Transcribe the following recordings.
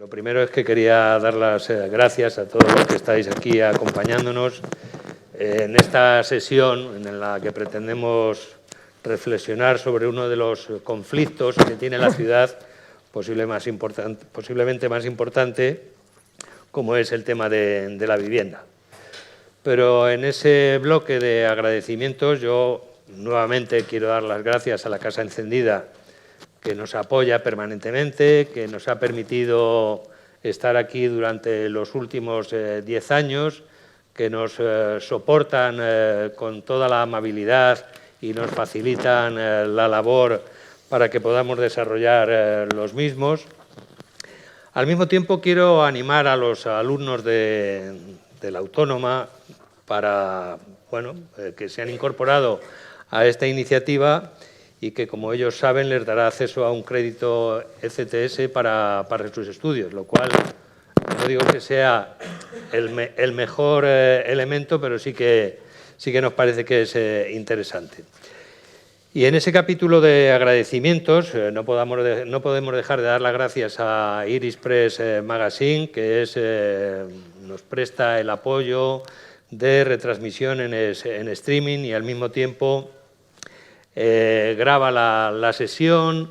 Lo primero es que quería dar las gracias a todos los que estáis aquí acompañándonos en esta sesión en la que pretendemos reflexionar sobre uno de los conflictos que tiene la ciudad, posiblemente más importante, como es el tema de la vivienda. Pero en ese bloque de agradecimientos yo nuevamente quiero dar las gracias a la Casa Encendida, que nos apoya permanentemente, que nos ha permitido estar aquí durante los últimos 10 años, que nos soportan con toda la amabilidad y nos facilitan la labor para que podamos desarrollar los mismos. Al mismo tiempo, quiero animar a los alumnos de la Autónoma para que se han incorporado a esta iniciativa y que, como ellos saben, les dará acceso a un crédito ECTS para sus estudios, lo cual no digo que sea el mejor elemento, pero sí que nos parece que es interesante. Y en ese capítulo de agradecimientos no podemos dejar de dar las gracias a Iris Press Magazine, que nos presta el apoyo de retransmisión en streaming y al mismo tiempo graba la sesión,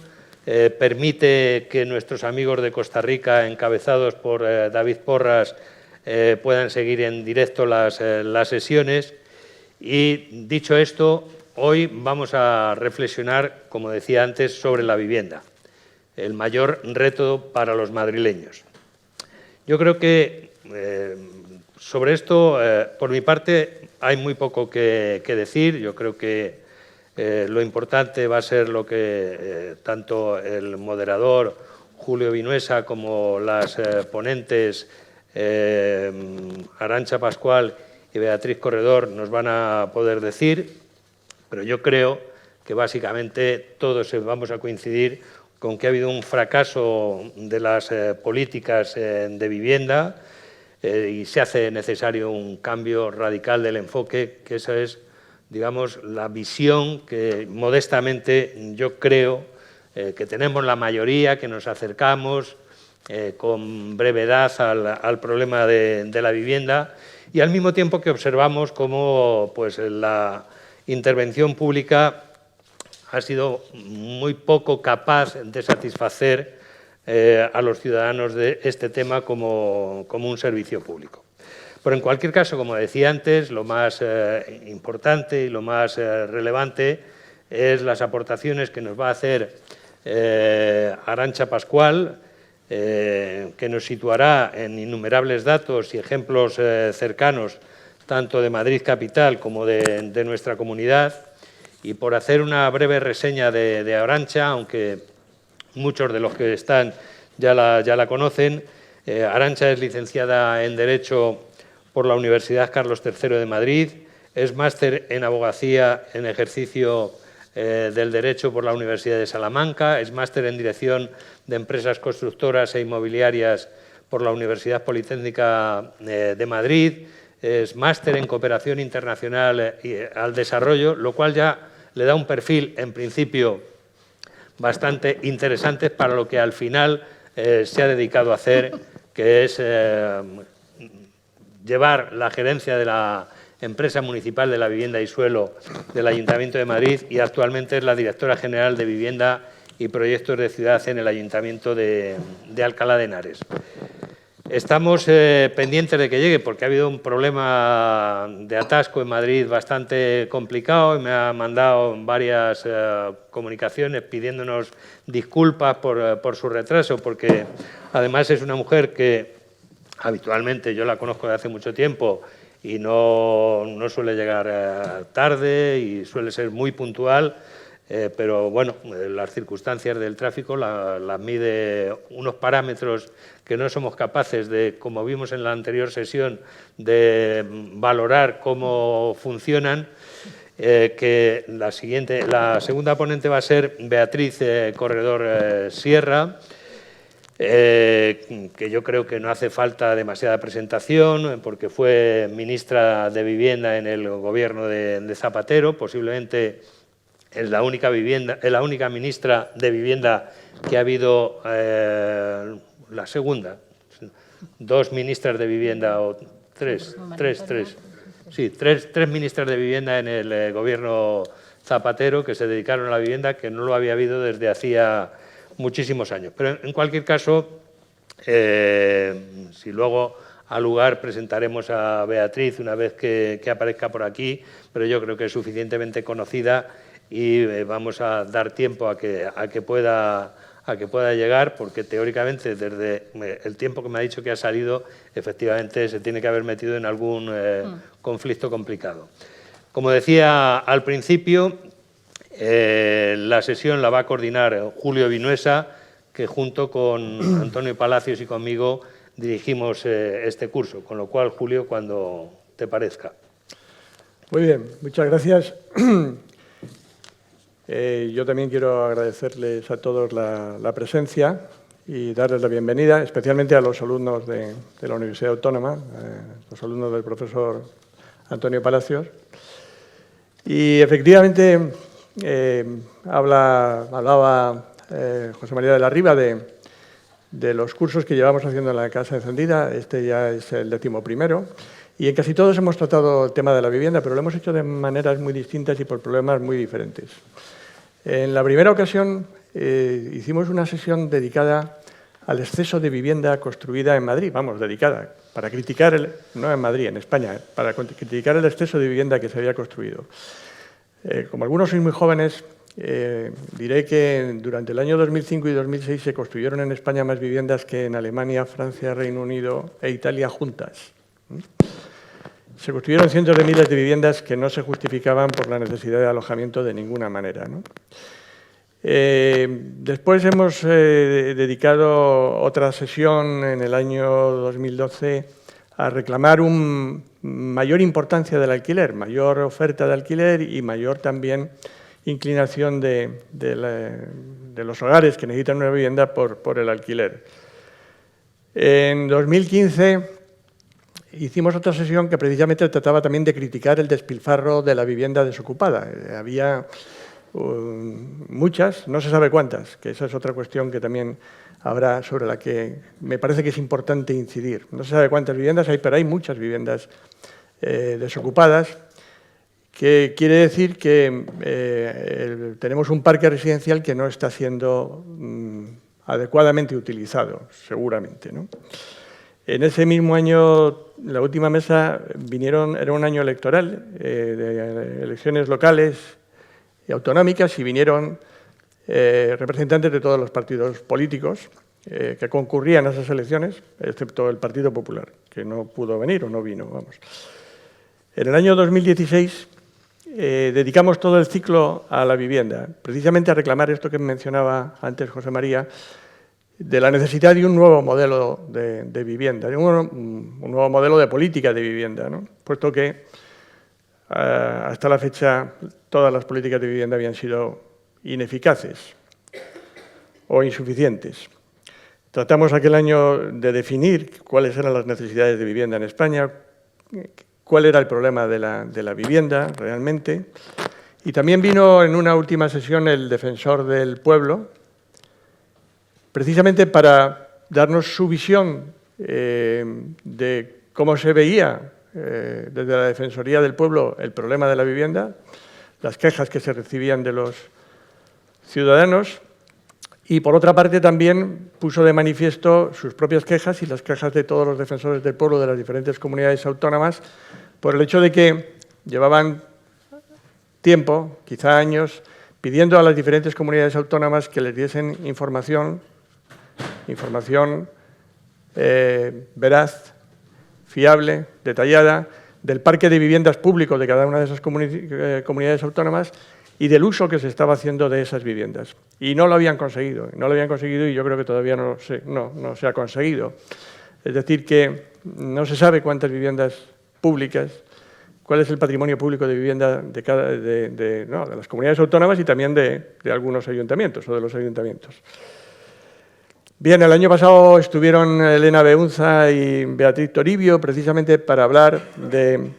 permite que nuestros amigos de Costa Rica, encabezados por David Porras, puedan seguir en directo las sesiones. Y dicho esto, hoy vamos a reflexionar, como decía antes, sobre la vivienda, el mayor reto para los madrileños. Yo creo que sobre esto, por mi parte, hay muy poco que decir. Yo creo que lo importante va a ser lo que tanto el moderador Julio Vinuesa como las ponentes Arantxa Pascual y Beatriz Corredor nos van a poder decir, pero yo creo que básicamente todos vamos a coincidir con que ha habido un fracaso de las políticas de vivienda y se hace necesario un cambio radical del enfoque, que esa es, digamos, la visión que modestamente yo creo que tenemos la mayoría, que nos acercamos con brevedad al problema de la vivienda y al mismo tiempo que observamos cómo la intervención pública ha sido muy poco capaz de satisfacer a los ciudadanos de este tema como un servicio público. Pero en cualquier caso, como decía antes, lo más importante y lo más relevante es las aportaciones que nos va a hacer Arantxa Pascual, que nos situará en innumerables datos y ejemplos cercanos, tanto de Madrid capital como de nuestra comunidad. Y por hacer una breve reseña de Arantxa, aunque muchos de los que están ya la conocen, Arantxa es licenciada en Derecho por la Universidad Carlos III de Madrid, es máster en Abogacía en ejercicio del Derecho por la Universidad de Salamanca, es máster en Dirección de Empresas Constructoras e Inmobiliarias por la Universidad Politécnica de Madrid, es máster en Cooperación Internacional al Desarrollo, lo cual ya le da un perfil, en principio, bastante interesante para lo que al final se ha dedicado a hacer, que es llevar la gerencia de la Empresa Municipal de la Vivienda y Suelo del Ayuntamiento de Madrid y actualmente es la directora general de Vivienda y Proyectos de Ciudad en el Ayuntamiento de Alcalá de Henares. Estamos pendientes de que llegue porque ha habido un problema de atasco en Madrid bastante complicado y me ha mandado varias comunicaciones pidiéndonos disculpas por su retraso, porque además es una mujer que habitualmente yo la conozco de hace mucho tiempo y no suele llegar tarde y suele ser muy puntual, pero bueno, las circunstancias del tráfico las mide unos parámetros que no somos capaces de, como vimos en la anterior sesión, de valorar cómo funcionan. Que la segunda ponente va a ser Beatriz Corredor Sierra, que yo creo que no hace falta demasiada presentación porque fue ministra de Vivienda en el gobierno de Zapatero, posiblemente es la única ministra de Vivienda que ha habido la segunda. 2 ministras de Vivienda, o tres ministras de Vivienda en el gobierno Zapatero que se dedicaron a la vivienda, que no lo había habido desde hacía muchísimos años. Pero en cualquier caso, si luego al lugar presentaremos a Beatriz una vez que aparezca por aquí, pero yo creo que es suficientemente conocida y vamos a dar tiempo a que pueda llegar, porque teóricamente desde el tiempo que me ha dicho que ha salido, efectivamente se tiene que haber metido en algún conflicto complicado. Como decía al principio, la sesión la va a coordinar Julio Vinuesa, que junto con Antonio Palacios y conmigo dirigimos este curso, con lo cual, Julio, cuando te parezca. Muy bien, muchas gracias. Yo también quiero agradecerles a todos la presencia y darles la bienvenida, especialmente a los alumnos de la Universidad Autónoma, los alumnos del profesor Antonio Palacios. Y efectivamente hablaba José María de la Riva de los cursos que llevamos haciendo en la Casa Encendida. Este ya es el 11º. Y en casi todos hemos tratado el tema de la vivienda, pero lo hemos hecho de maneras muy distintas y por problemas muy diferentes. En la primera ocasión hicimos una sesión dedicada al exceso de vivienda construida en Madrid, dedicada, para criticar, no en Madrid, en España, para criticar el exceso de vivienda que se había construido. Como algunos sois muy jóvenes, diré que durante el año 2005 y 2006 se construyeron en España más viviendas que en Alemania, Francia, Reino Unido e Italia juntas. Se construyeron cientos de miles de viviendas que no se justificaban por la necesidad de alojamiento de ninguna manera, ¿no? Después hemos dedicado otra sesión en el año 2012 a reclamar una mayor importancia del alquiler, mayor oferta de alquiler y mayor también inclinación de los hogares que necesitan una vivienda por el alquiler. En 2015 hicimos otra sesión que precisamente trataba también de criticar el despilfarro de la vivienda desocupada. Había muchas, no se sabe cuántas, que esa es otra cuestión que también habrá sobre la que me parece que es importante incidir. No se sabe cuántas viviendas hay, pero hay muchas viviendas desocupadas, que quiere decir que tenemos un parque residencial que no está siendo adecuadamente utilizado, seguramente, ¿no? En ese mismo año, la última mesa, era un año electoral, de elecciones locales y autonómicas, y vinieron representantes de todos los partidos políticos que concurrían a esas elecciones, excepto el Partido Popular, que no pudo venir o no vino, vamos. En el año 2016 dedicamos todo el ciclo a la vivienda, precisamente a reclamar esto que mencionaba antes José María, de la necesidad de un nuevo modelo de vivienda, de un nuevo modelo de política de vivienda, ¿no? Puesto que hasta la fecha todas las políticas de vivienda habían sido ineficaces o insuficientes. Tratamos aquel año de definir cuáles eran las necesidades de vivienda en España, cuál era el problema de la vivienda realmente, y también vino en una última sesión el defensor del pueblo, precisamente para darnos su visión de cómo se veía desde la Defensoría del Pueblo el problema de la vivienda, las quejas que se recibían de los ciudadanos, y por otra parte también puso de manifiesto sus propias quejas y las quejas de todos los defensores del pueblo de las diferentes comunidades autónomas por el hecho de que llevaban tiempo, quizá años, pidiendo a las diferentes comunidades autónomas que les diesen información veraz, fiable, detallada, del parque de viviendas públicos de cada una de esas comunidades autónomas y del uso que se estaba haciendo de esas viviendas. Y no lo habían conseguido, y yo creo que todavía no se ha conseguido. Es decir, que no se sabe cuántas viviendas públicas, cuál es el patrimonio público de vivienda de las comunidades autónomas y también de algunos ayuntamientos o de los ayuntamientos. Bien, el año pasado estuvieron Elena Beunza y Beatriz Toribio precisamente para hablar de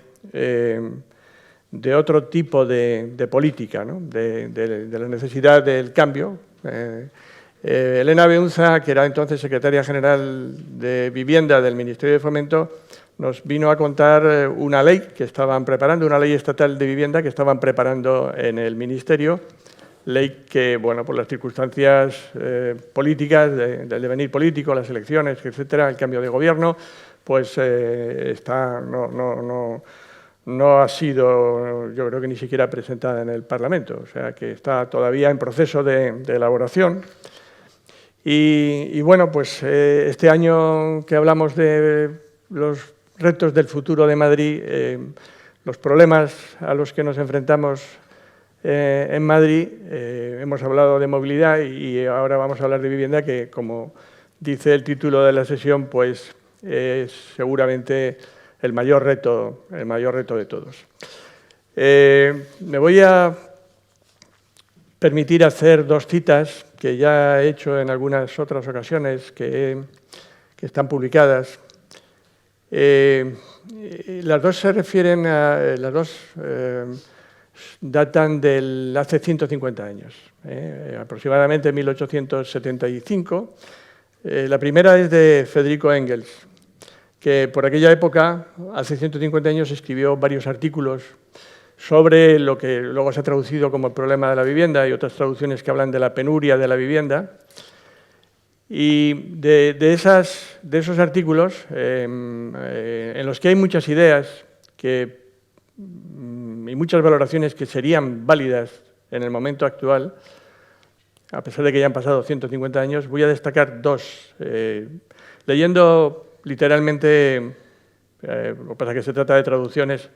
otro tipo de política, ¿no? de la necesidad del cambio. Elena Beunza, que era entonces secretaria general de Vivienda del Ministerio de Fomento, nos vino a contar una ley que estaban preparando, una ley estatal de vivienda que estaban preparando en el Ministerio, ley que, bueno, por las circunstancias políticas, del devenir político, las elecciones, etcétera, el cambio de gobierno, pues no ha sido, yo creo que ni siquiera presentada en el Parlamento, o sea que está todavía en proceso de elaboración. Y bueno, pues este año que hablamos de los retos del futuro de Madrid, los problemas a los que nos enfrentamos en Madrid, hemos hablado de movilidad y ahora vamos a hablar de vivienda, que como dice el título de la sesión, pues es seguramente el mayor reto de todos. Me voy a permitir hacer dos citas que ya he hecho en algunas otras ocasiones, que están publicadas. Las dos se refieren a... datan del hace 150 años, aproximadamente 1875. La primera es de Federico Engels, que por aquella época, hace 150 años, escribió varios artículos sobre lo que luego se ha traducido como el problema de la vivienda y otras traducciones que hablan de la penuria de la vivienda. Y de esos artículos, en los que hay muchas ideas y muchas valoraciones que serían válidas en el momento actual, a pesar de que ya han pasado 150 años, voy a destacar dos. Leyendo literalmente, lo que pasa es que se trata de traducciones,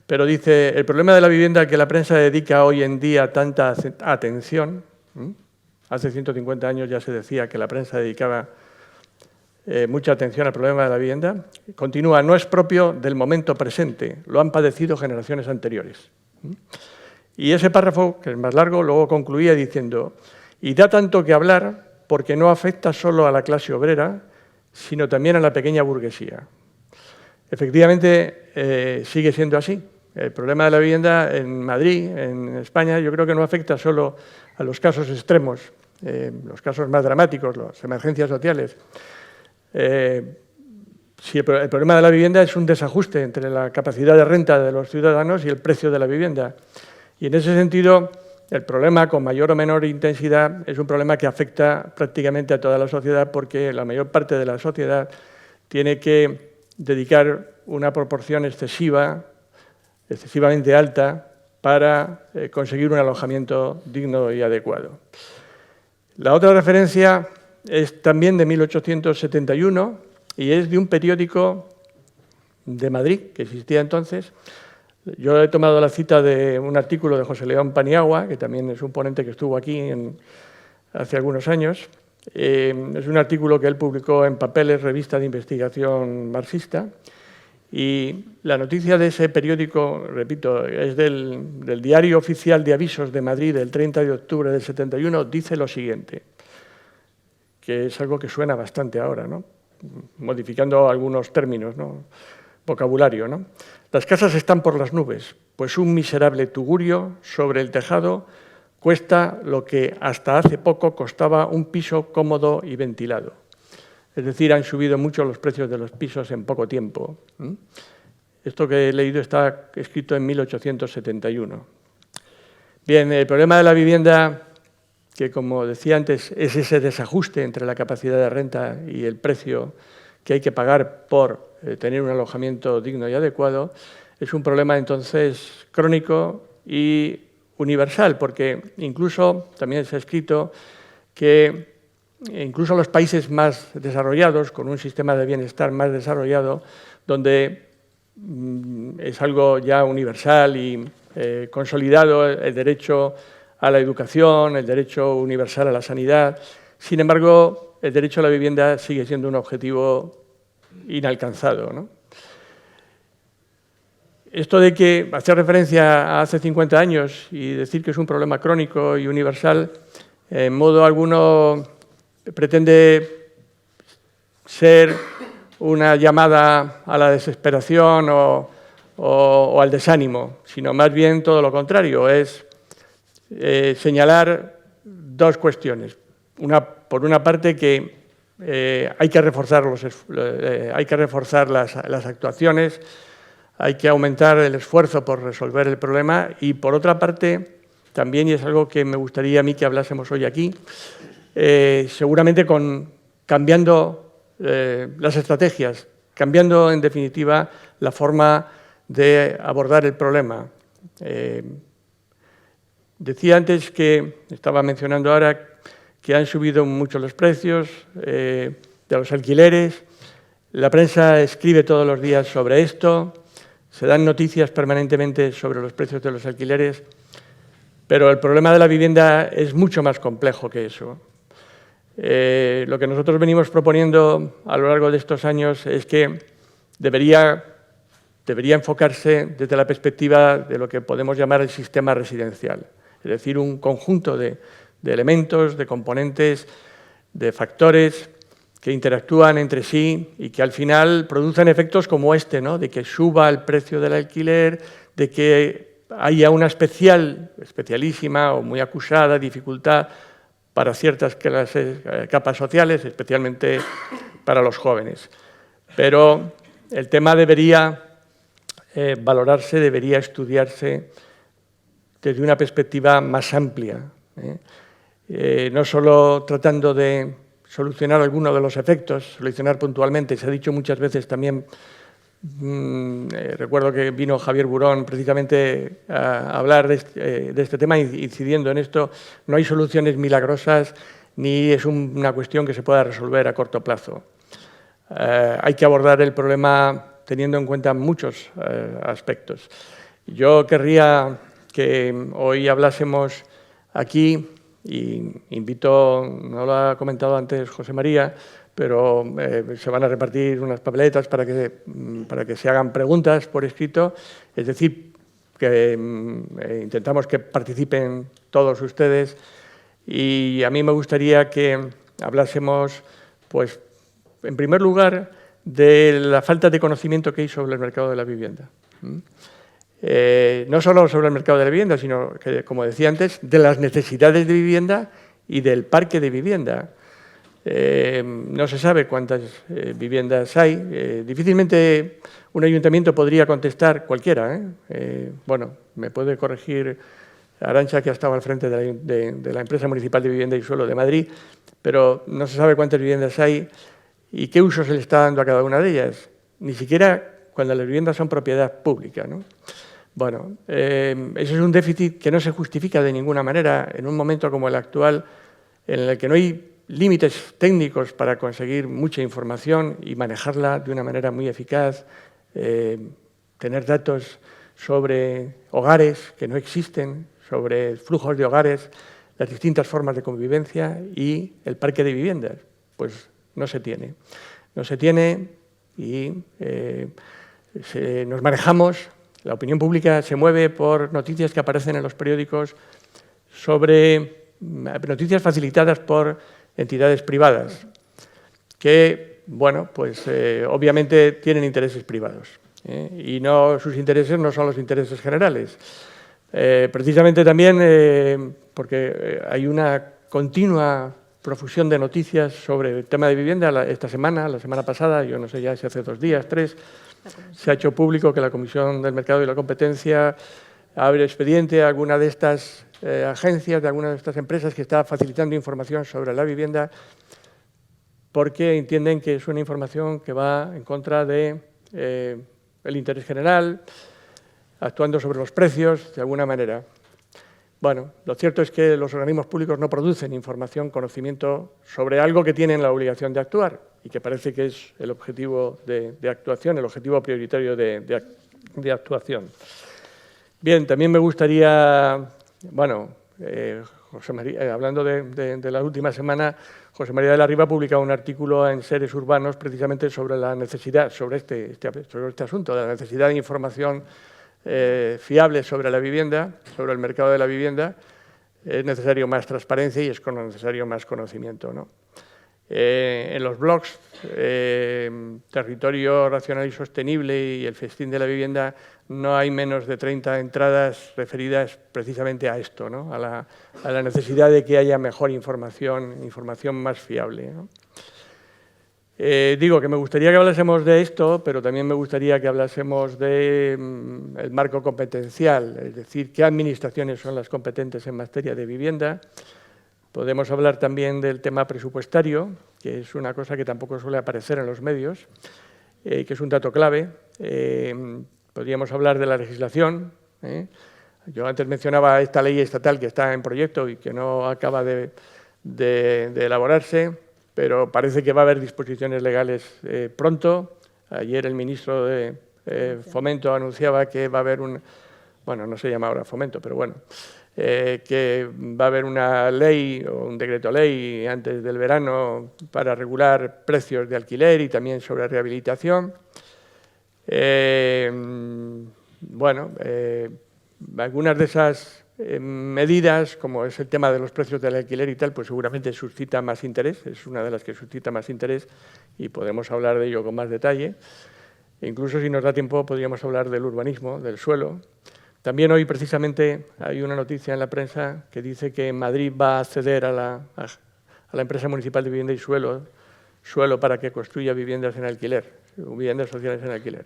pero dice: el problema de la vivienda al que la prensa dedica hoy en día tanta atención, hace 150 años ya se decía que la prensa dedicaba mucha atención al problema de la vivienda, continúa, no es propio del momento presente, lo han padecido generaciones anteriores. Y ese párrafo, que es más largo, luego concluía diciendo: y da tanto que hablar porque no afecta solo a la clase obrera, sino también a la pequeña burguesía. Efectivamente, sigue siendo así. El problema de la vivienda en Madrid, en España, yo creo que no afecta solo a los casos extremos, los casos más dramáticos, las emergencias sociales. Si el problema de la vivienda es un desajuste entre la capacidad de renta de los ciudadanos y el precio de la vivienda. Y en ese sentido, el problema, con mayor o menor intensidad, es un problema que afecta prácticamente a toda la sociedad, porque la mayor parte de la sociedad tiene que dedicar una proporción excesivamente alta para conseguir un alojamiento digno y adecuado. La otra referencia es también de 1871 y es de un periódico de Madrid que existía entonces. Yo he tomado la cita de un artículo de José León Paniagua, que también es un ponente que estuvo aquí hace algunos años. Es un artículo que él publicó en Papeles, revista de investigación marxista. Y la noticia de ese periódico, repito, es del Diario Oficial de Avisos de Madrid del 30 de octubre del 71, dice lo siguiente, que es algo que suena bastante ahora, ¿no? Modificando algunos términos, ¿no? Vocabulario, ¿no? Las casas están por las nubes, pues un miserable tugurio sobre el tejado cuesta lo que hasta hace poco costaba un piso cómodo y ventilado. Es decir, han subido mucho los precios de los pisos en poco tiempo. Esto que he leído está escrito en 1871. Bien, el problema de la vivienda, que como decía antes, es ese desajuste entre la capacidad de renta y el precio que hay que pagar por tener un alojamiento digno y adecuado, es un problema entonces crónico y universal, porque incluso también se ha escrito que incluso los países más desarrollados, con un sistema de bienestar más desarrollado, donde es algo ya universal y consolidado el derecho a la educación, el derecho universal a la sanidad. Sin embargo, el derecho a la vivienda sigue siendo un objetivo inalcanzado, ¿no? Esto de que hacer referencia a hace 50 años y decir que es un problema crónico y universal, en modo alguno pretende ser una llamada a la desesperación o al desánimo, sino más bien todo lo contrario, es señalar dos cuestiones. por una parte, que hay que reforzar, las actuaciones, hay que aumentar el esfuerzo por resolver el problema y, por otra parte, también, y es algo que me gustaría a mí que hablásemos hoy aquí, seguramente cambiando las estrategias, cambiando, en definitiva, la forma de abordar el problema. Decía antes estaba mencionando ahora, que han subido mucho los precios de los alquileres. La prensa escribe todos los días sobre esto, se dan noticias permanentemente sobre los precios de los alquileres, pero el problema de la vivienda es mucho más complejo que eso. Lo que nosotros venimos proponiendo a lo largo de estos años es que debería enfocarse desde la perspectiva de lo que podemos llamar el sistema residencial, es decir, un conjunto de elementos, de componentes, de factores que interactúan entre sí y que al final producen efectos como este, ¿no? De que suba el precio del alquiler, de que haya una especialísima o muy acusada dificultad para ciertas capas sociales, especialmente para los jóvenes. Pero el tema debería valorarse, debería estudiarse desde una perspectiva más amplia, no solo tratando de solucionar algunos de los efectos, solucionar puntualmente. Se ha dicho muchas veces también, recuerdo que vino Javier Burón precisamente a hablar de este tema, incidiendo en esto. No hay soluciones milagrosas ni es una cuestión que se pueda resolver a corto plazo. Hay que abordar el problema teniendo en cuenta muchos aspectos. Yo querría que hoy hablásemos aquí, y invito, no lo ha comentado antes José María, pero se van a repartir unas papeletas para que se hagan preguntas por escrito, es decir, que intentamos que participen todos ustedes, y a mí me gustaría que hablásemos, pues, en primer lugar, de la falta de conocimiento que hay sobre el mercado de la vivienda. No solo sobre el mercado de la vivienda, sino, que, como decía antes, de las necesidades de vivienda y del parque de vivienda. No se sabe cuántas viviendas hay. Difícilmente un ayuntamiento podría contestar, cualquiera. Bueno, me puede corregir Arantxa, que ha estado al frente de la Empresa Municipal de Vivienda y Suelo de Madrid, pero no se sabe cuántas viviendas hay y qué uso se le está dando a cada una de ellas, ni siquiera cuando las viviendas son propiedad pública, ¿no? Bueno, ese es un déficit que no se justifica de ninguna manera en un momento como el actual, en el que no hay límites técnicos para conseguir mucha información y manejarla de una manera muy eficaz, tener datos sobre hogares que no existen, sobre flujos de hogares, las distintas formas de convivencia y el parque de viviendas. Pues no se tiene. No se tiene y nos manejamos. La opinión pública se mueve por noticias que aparecen en los periódicos sobre noticias facilitadas por entidades privadas que, bueno, pues obviamente tienen intereses privados y sus intereses no son los intereses generales. Precisamente también porque hay una continua profusión de noticias sobre el tema de vivienda. La semana pasada, yo no sé ya si hace 2 días, 3, se ha hecho público que la Comisión del Mercado y la Competencia abre expediente a alguna de estas agencias, de alguna de estas empresas que está facilitando información sobre la vivienda porque entienden que es una información que va en contra del interés general, actuando sobre los precios de alguna manera. Bueno, lo cierto es que los organismos públicos no producen información, conocimiento sobre algo que tienen la obligación de actuar y que parece que es el objetivo de actuación, el objetivo prioritario de actuación. Bien, también me gustaría, bueno, José María, hablando de la última semana, José María de la Riva ha publicado un artículo en Seres Urbanos precisamente sobre la necesidad, sobre este asunto, de la necesidad de información fiable sobre la vivienda, sobre el mercado de la vivienda. Es necesario más transparencia y es necesario más conocimiento, ¿no? En los blogs Territorio Racional y Sostenible y el Festín de la Vivienda no hay menos de 30 entradas referidas precisamente a esto, ¿no? a la necesidad de que haya mejor información más fiable, ¿no? Digo que me gustaría que hablásemos de esto, pero también me gustaría que hablásemos del marco competencial, es decir, qué administraciones son las competentes en materia de vivienda. Podemos hablar también del tema presupuestario, que es una cosa que tampoco suele aparecer en los medios, que es un dato clave. Podríamos hablar de la legislación. Yo antes mencionaba esta ley estatal que está en proyecto y que no acaba de elaborarse, pero parece que va a haber disposiciones legales pronto. Ayer el ministro de Fomento anunciaba que va a haber bueno, no se llama ahora Fomento, pero bueno, que va a haber una ley o un decreto ley antes del verano para regular precios de alquiler y también sobre rehabilitación. Bueno, algunas de esas medidas, como es el tema de los precios del alquiler y tal, pues seguramente suscita más interés, es una de las que suscita más interés y podemos hablar de ello con más detalle. Incluso si nos da tiempo podríamos hablar del urbanismo, del suelo. También hoy precisamente hay una noticia en la prensa que dice que Madrid va a ceder a la empresa municipal de vivienda y suelo para que construya viviendas en alquiler, viviendas sociales en alquiler.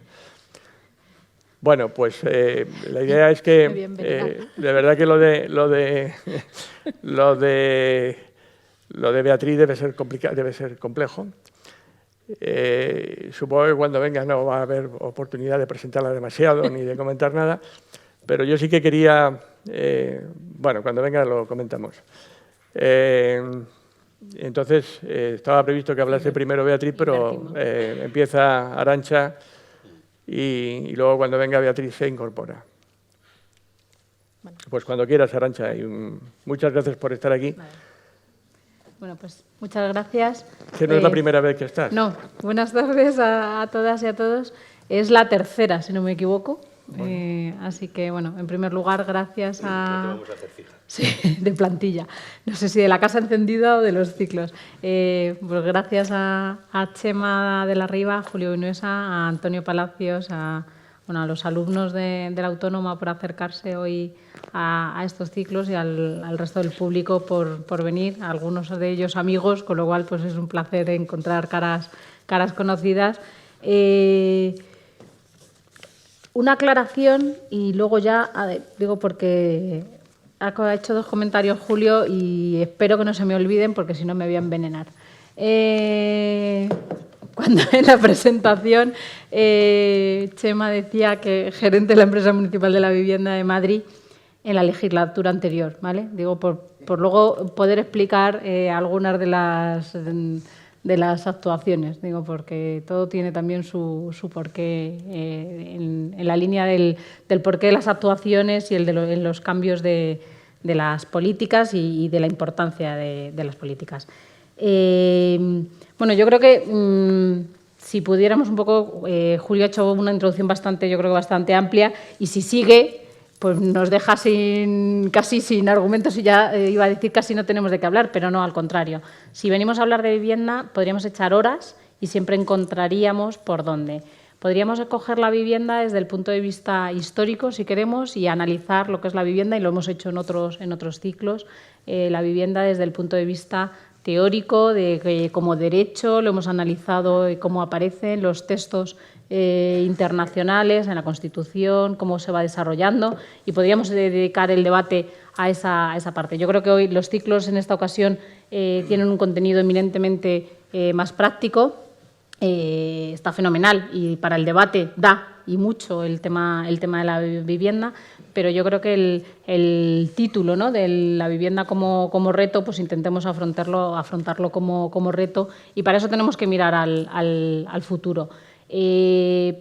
Bueno, pues la idea es que de verdad que lo de Beatriz debe ser complejo. Supongo que cuando venga no va a haber oportunidad de presentarla demasiado ni de comentar nada. Pero yo sí que quería, bueno, cuando venga lo comentamos. Entonces, estaba previsto que hablase primero Beatriz, pero empieza Arantxa y luego cuando venga Beatriz se incorpora. Bueno. Pues cuando quieras, Arantxa, y muchas gracias por estar aquí. Vale. Bueno, pues muchas gracias. Que no es la primera vez que estás. No, buenas tardes a todas y a todos. Es la tercera, si no me equivoco. Bueno. Así que, bueno, en primer lugar, gracias a... No te vamos a hacer fija. Sí, de plantilla. No sé si de la casa encendida o de los ciclos. Pues gracias a Chema de la Riva, a Julio Vinuesa, a Antonio Palacios, a los alumnos de la Autónoma por acercarse hoy a estos ciclos y al resto del público por venir, a algunos de ellos amigos, con lo cual pues es un placer encontrar caras conocidas. Una aclaración y luego ya, digo porque ha hecho dos comentarios Julio y espero que no se me olviden porque si no me voy a envenenar. Cuando en la presentación Chema decía que gerente de la Empresa Municipal de la Vivienda de Madrid en la legislatura anterior, ¿vale? Digo, por luego poder explicar algunas de las actuaciones, digo, porque todo tiene también su porqué en la línea del porqué de las actuaciones y en los cambios de las políticas y de la importancia de las políticas. Bueno, yo creo que si pudiéramos un poco, Julio ha hecho una introducción bastante amplia y si sigue, pues nos deja casi sin argumentos y ya iba a decir casi no tenemos de qué hablar, pero no, al contrario. Si venimos a hablar de vivienda, podríamos echar horas y siempre encontraríamos por dónde. Podríamos escoger la vivienda desde el punto de vista histórico, si queremos, y analizar lo que es la vivienda, y lo hemos hecho en otros ciclos, la vivienda desde el punto de vista teórico, como derecho, lo hemos analizado cómo aparece en los textos internacionales, en la Constitución, cómo se va desarrollando, y podríamos dedicar el debate a esa parte. Yo creo que hoy los ciclos en esta ocasión tienen un contenido eminentemente más práctico. Está fenomenal y para el debate da y mucho el tema de la vivienda, pero yo creo que el título, ¿no?, de la vivienda como reto, pues intentemos afrontarlo como reto, y para eso tenemos que mirar al futuro.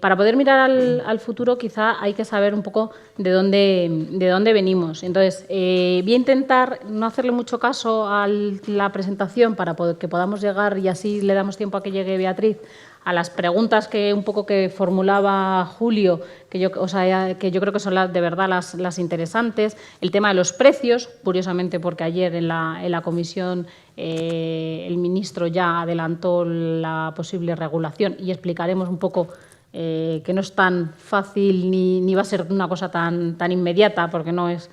Para poder mirar al futuro quizá hay que saber un poco de dónde venimos. Entonces, voy a intentar no hacerle mucho caso a la presentación para que podamos llegar, y así le damos tiempo a que llegue Beatriz, a las preguntas que un poco que formulaba Julio, que yo creo que son de verdad las interesantes. El tema de los precios, curiosamente, porque ayer en la comisión el ministro ya adelantó la posible regulación y explicaremos un poco que no es tan fácil ni va a ser una cosa tan inmediata, porque no es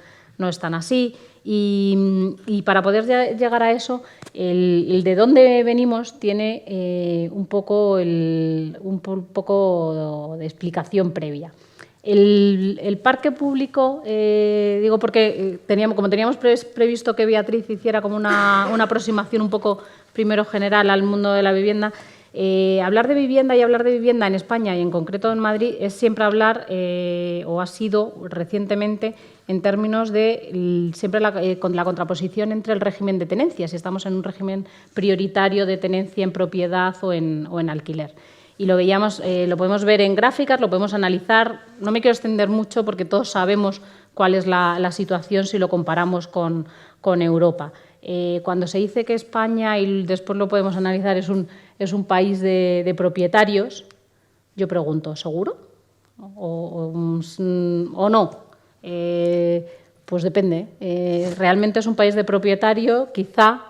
tan así. Y para poder llegar a eso, el de dónde venimos tiene un poco de explicación previa. El parque público, digo porque como teníamos previsto que Beatriz hiciera como una aproximación un poco primero general al mundo de la vivienda, hablar de vivienda y hablar de vivienda en España y en concreto en Madrid es siempre hablar, o ha sido recientemente, en términos de siempre con la contraposición entre el régimen de tenencia, si estamos en un régimen prioritario de tenencia en propiedad o en alquiler. Y lo veíamos, lo podemos ver en gráficas, lo podemos analizar. No me quiero extender mucho porque todos sabemos cuál es la situación si lo comparamos con Europa. Cuando se dice que España, y después lo podemos analizar, es un país de propietarios, yo pregunto, ¿seguro? ¿O no? Pues depende. Realmente es un país de propietario, quizá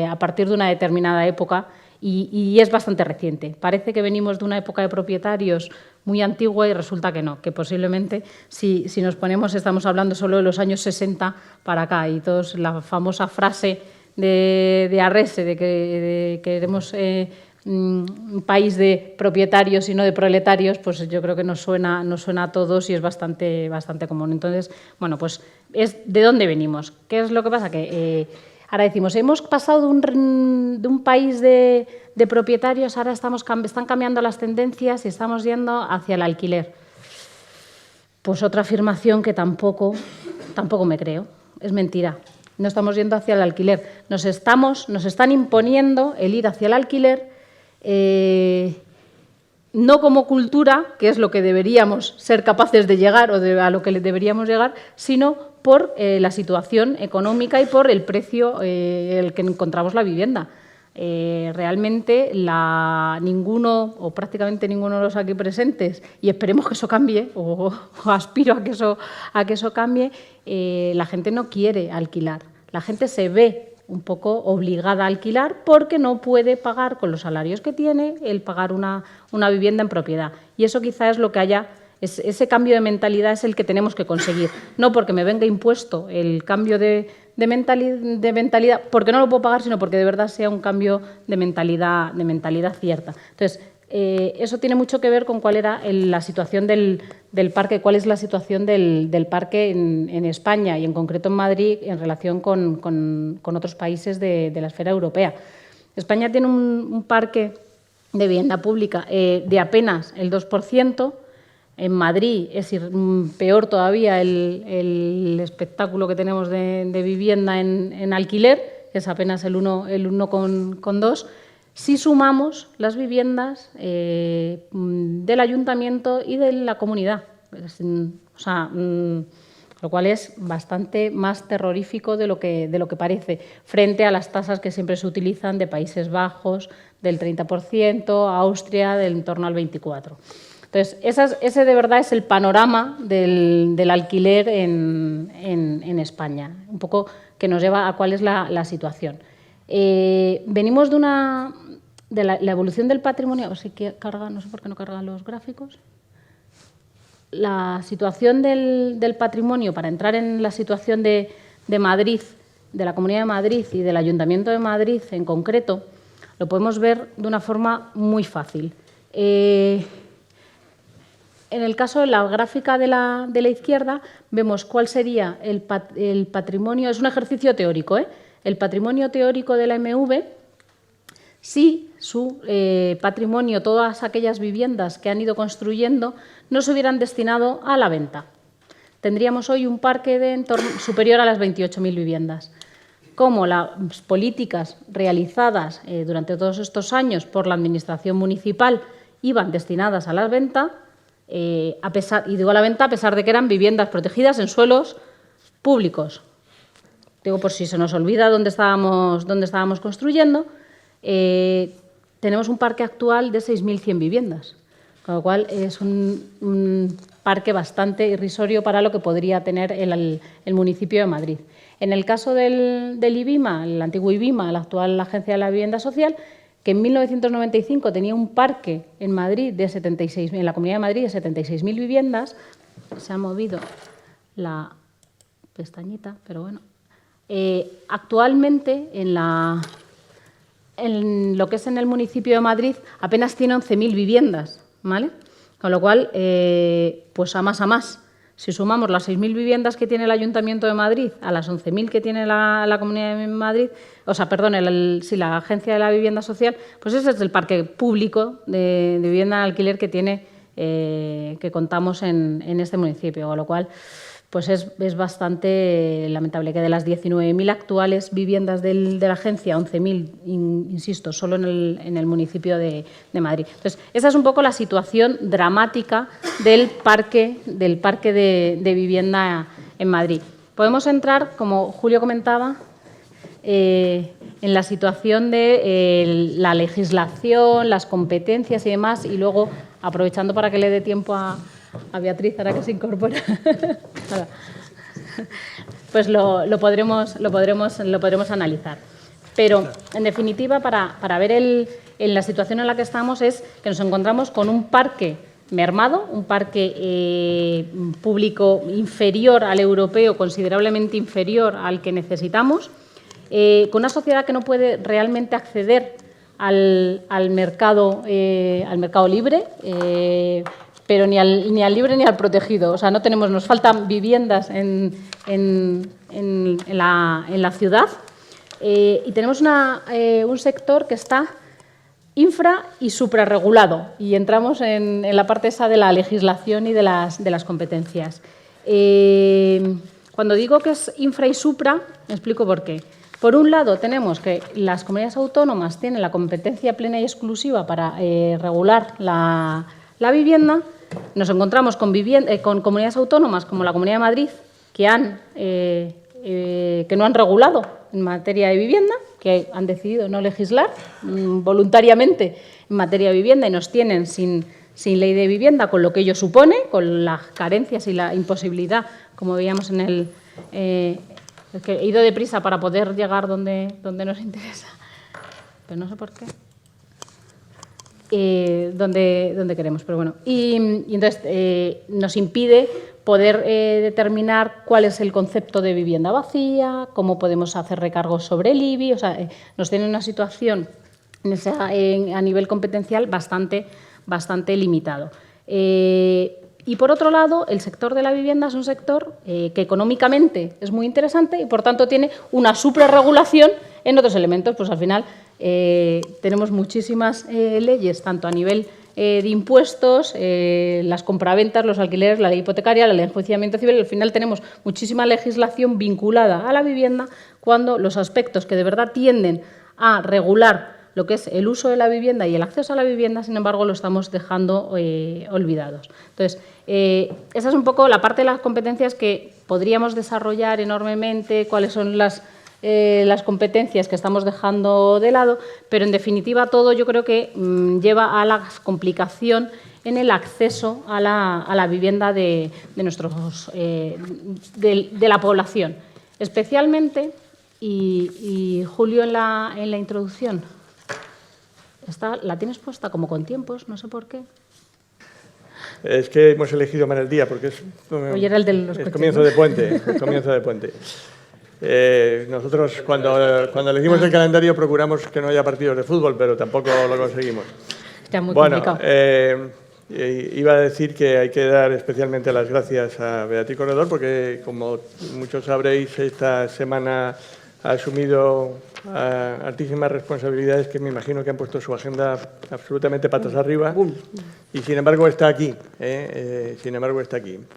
a partir de una determinada época, y es bastante reciente. Parece que venimos de una época de propietarios muy antigua y resulta que no, que posiblemente si nos ponemos, estamos hablando solo de los años 60 para acá, y todos la famosa frase de Arrese de que queremos un país de propietarios y no de proletarios, pues yo creo que nos suena a todos y es bastante común. Entonces, bueno, pues es de dónde venimos. ¿Qué es lo que pasa? Que ahora decimos, hemos pasado de un país de propietarios, ahora están cambiando las tendencias y estamos yendo hacia el alquiler. Pues otra afirmación que tampoco me creo, es mentira. No estamos yendo hacia el alquiler. Nos están imponiendo el ir hacia el alquiler, no como cultura, que es lo que deberíamos ser capaces de llegar o a lo que deberíamos llegar, sino por la situación económica y por el precio el que encontramos la vivienda. Realmente ninguno o prácticamente ninguno de los aquí presentes, y esperemos que eso cambie, o aspiro a que eso cambie, la gente no quiere alquilar. La gente se ve un poco obligada a alquilar porque no puede pagar con los salarios que tiene el pagar una vivienda en propiedad. Y eso quizá es lo que haya, ese cambio de mentalidad es el que tenemos que conseguir. No porque me venga impuesto el cambio de mentalidad, porque no lo puedo pagar, sino porque de verdad sea un cambio de mentalidad cierta. Entonces, eso tiene mucho que ver con cuál era la situación del parque, cuál es la situación del parque en España y en concreto en Madrid en relación con otros países de la esfera europea. España tiene un parque de vivienda pública de apenas el 2%. En Madrid es peor todavía el espectáculo que tenemos de vivienda en alquiler, es apenas el 1,2%. Si sumamos las viviendas del ayuntamiento y de la comunidad, lo cual es bastante más terrorífico de lo que parece, frente a las tasas que siempre se utilizan de Países Bajos, del 30%, Austria, del en torno al 24%. Entonces, ese de verdad es el panorama del alquiler en España, un poco que nos lleva a cuál es la situación. Venimos de la evolución del patrimonio, no sé por qué no cargan los gráficos. La situación del patrimonio, para entrar en la situación de Madrid, de la Comunidad de Madrid y del Ayuntamiento de Madrid en concreto, lo podemos ver de una forma muy fácil. En el caso de la gráfica de la izquierda, vemos cuál sería el patrimonio, es un ejercicio teórico, el patrimonio teórico de la MV, si su patrimonio, todas aquellas viviendas que han ido construyendo, no se hubieran destinado a la venta. Tendríamos hoy un parque superior a las 28.000 viviendas. Como las políticas realizadas durante todos estos años por la Administración municipal iban destinadas a la venta, y digo a la venta a pesar de que eran viviendas protegidas en suelos públicos. Digo por si se nos olvida dónde estábamos construyendo, tenemos un parque actual de 6.100 viviendas, con lo cual es un parque bastante irrisorio para lo que podría tener el municipio de Madrid. En el caso del IBIMA, el antiguo IBIMA, la actual Agencia de la Vivienda Social, que en 1995 tenía un parque en Madrid de 76, en la Comunidad de Madrid de 76.000 viviendas, se ha movido la pestañita, pero bueno. Actualmente, en lo que es en el municipio de Madrid, apenas tiene 11.000 viviendas, ¿vale? Con lo cual, pues a más. Si sumamos las 6.000 viviendas que tiene el Ayuntamiento de Madrid a las 11.000 que tiene la Comunidad de Madrid, la Agencia de la Vivienda Social, pues ese es el parque público de vivienda en alquiler que tiene, que contamos en este municipio, con lo cual pues es bastante lamentable que de las 19.000 actuales viviendas de la agencia, 11.000, insisto, solo en el municipio de Madrid. Entonces, esa es un poco la situación dramática del parque de vivienda en Madrid. Podemos entrar, como Julio comentaba, en la situación de la legislación, las competencias y demás, y luego, aprovechando para que le dé tiempo a Beatriz, ahora que se incorpora, pues lo podremos analizar. Pero, en definitiva, para ver en la situación en la que estamos es que nos encontramos con un parque mermado, un parque público inferior al europeo, considerablemente inferior al que necesitamos, con una sociedad que no puede realmente acceder al mercado libre, pero ni al libre ni al protegido. O sea, nos faltan viviendas en la ciudad, y tenemos un sector que está infra y suprarregulado, y entramos en la parte esa de la legislación y de las competencias. Cuando digo que es infra y supra, me explico por qué. Por un lado, tenemos que las comunidades autónomas tienen la competencia plena y exclusiva para regular la vivienda. Nos encontramos con comunidades autónomas como la Comunidad de Madrid que no han regulado en materia de vivienda, que han decidido no legislar voluntariamente en materia de vivienda y nos tienen sin ley de vivienda, con lo que ello supone, con las carencias y la imposibilidad, como veíamos en el... es que he ido deprisa para poder llegar donde nos interesa, pero no sé por qué. Donde queremos, pero bueno. Y entonces nos impide poder determinar cuál es el concepto de vivienda vacía, cómo podemos hacer recargos sobre el IBI, o sea, nos tiene una situación a nivel competencial bastante limitado. Y por otro lado, el sector de la vivienda es un sector que económicamente es muy interesante y por tanto tiene una suprarregulación en otros elementos. Pues al final tenemos muchísimas leyes, tanto a nivel de impuestos, las compraventas, los alquileres, la ley hipotecaria, la ley de enjuiciamiento civil. Al final tenemos muchísima legislación vinculada a la vivienda, cuando los aspectos que de verdad tienden a regular lo que es el uso de la vivienda y el acceso a la vivienda, sin embargo, lo estamos dejando olvidados. Entonces, esa es un poco la parte de las competencias que podríamos desarrollar enormemente, cuáles son las competencias que estamos dejando de lado, pero en definitiva todo yo creo que lleva a la complicación en el acceso a la vivienda de la población. Especialmente, y Julio en la introducción, la tienes puesta como con tiempos, no sé por qué. Es que hemos elegido mal el día porque es comienzo de puente. Nosotros cuando elegimos el calendario procuramos que no haya partidos de fútbol, pero tampoco lo conseguimos. Está muy complicado. Iba a decir que hay que dar especialmente las gracias a Beatriz Corredor porque, como muchos sabréis, esta semana ha asumido altísimas responsabilidades que me imagino que han puesto su agenda absolutamente patas arriba y, sin embargo, está aquí.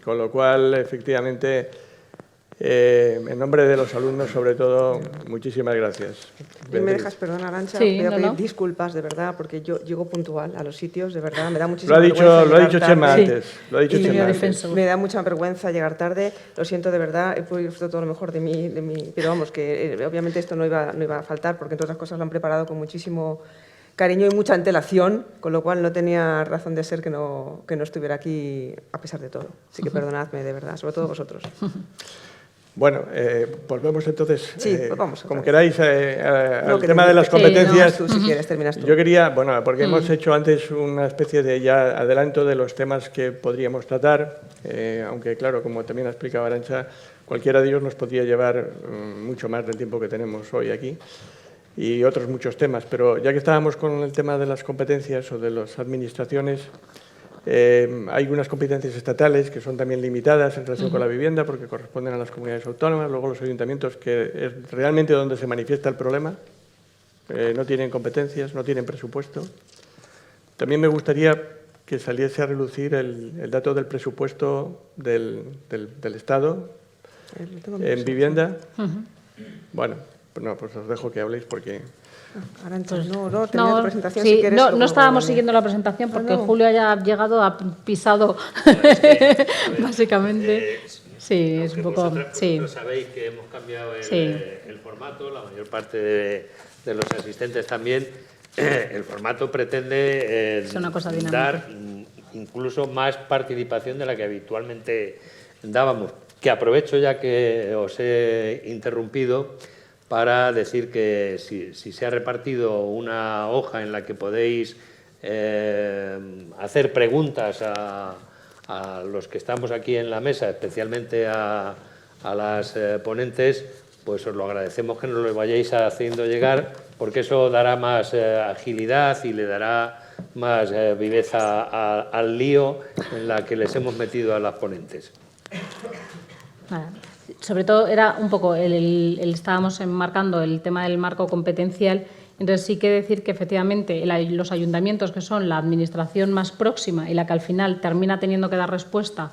Con lo cual, efectivamente, en nombre de los alumnos, sobre todo, muchísimas gracias. Y me dejas, perdona, Arantxa, voy a pedir disculpas, de verdad, porque yo llego puntual a los sitios, de verdad, me da muchísima vergüenza. Lo ha dicho Chema antes. Lo ha dicho Chema antes. Me da mucha vergüenza llegar tarde, lo siento de verdad, he puesto todo lo mejor de mí, pero vamos, que obviamente esto no iba a faltar, porque entre otras cosas lo han preparado con muchísimo cariño y mucha antelación, con lo cual no tenía razón de ser que no estuviera aquí a pesar de todo. Así que perdonadme, de verdad, sobre todo vosotros. Bueno, volvemos entonces, sí, vamos como queráis, al tema de las competencias. Sí, no, tú, si quieres, terminas tú. Yo quería, bueno, porque hemos hecho antes una especie de ya adelanto de los temas que podríamos tratar, aunque claro, como también ha explicado Arantxa, cualquiera de ellos nos podría llevar mucho más del tiempo que tenemos hoy aquí y otros muchos temas, pero ya que estábamos con el tema de las competencias o de las administraciones, hay unas competencias estatales que son también limitadas en relación con la vivienda porque corresponden a las comunidades autónomas, luego los ayuntamientos, que es realmente donde se manifiesta el problema, no tienen competencias, no tienen presupuesto. También me gustaría que saliese a relucir el dato del presupuesto del Estado en vivienda. Bueno, pues os dejo que habléis porque... Arantxa, termina tu presentación, sí, si quieres. No estábamos siguiendo la presentación porque Julio haya llegado, ha pisado, básicamente. Sí, es un poco... Vosotros sabéis que hemos cambiado el formato, la mayor parte de los asistentes también. El formato pretende dar incluso más participación de la que habitualmente dábamos. Que aprovecho ya que os he interrumpido para decir que si se ha repartido una hoja en la que podéis hacer preguntas a los que estamos aquí en la mesa, especialmente a las ponentes, pues os lo agradecemos que nos lo vayáis haciendo llegar, porque eso dará más agilidad y le dará más viveza al lío en la que les hemos metido a las ponentes. Sobre todo era un poco, estábamos enmarcando el tema del marco competencial, entonces sí que decir que efectivamente los ayuntamientos, que son la administración más próxima y la que al final termina teniendo que dar respuesta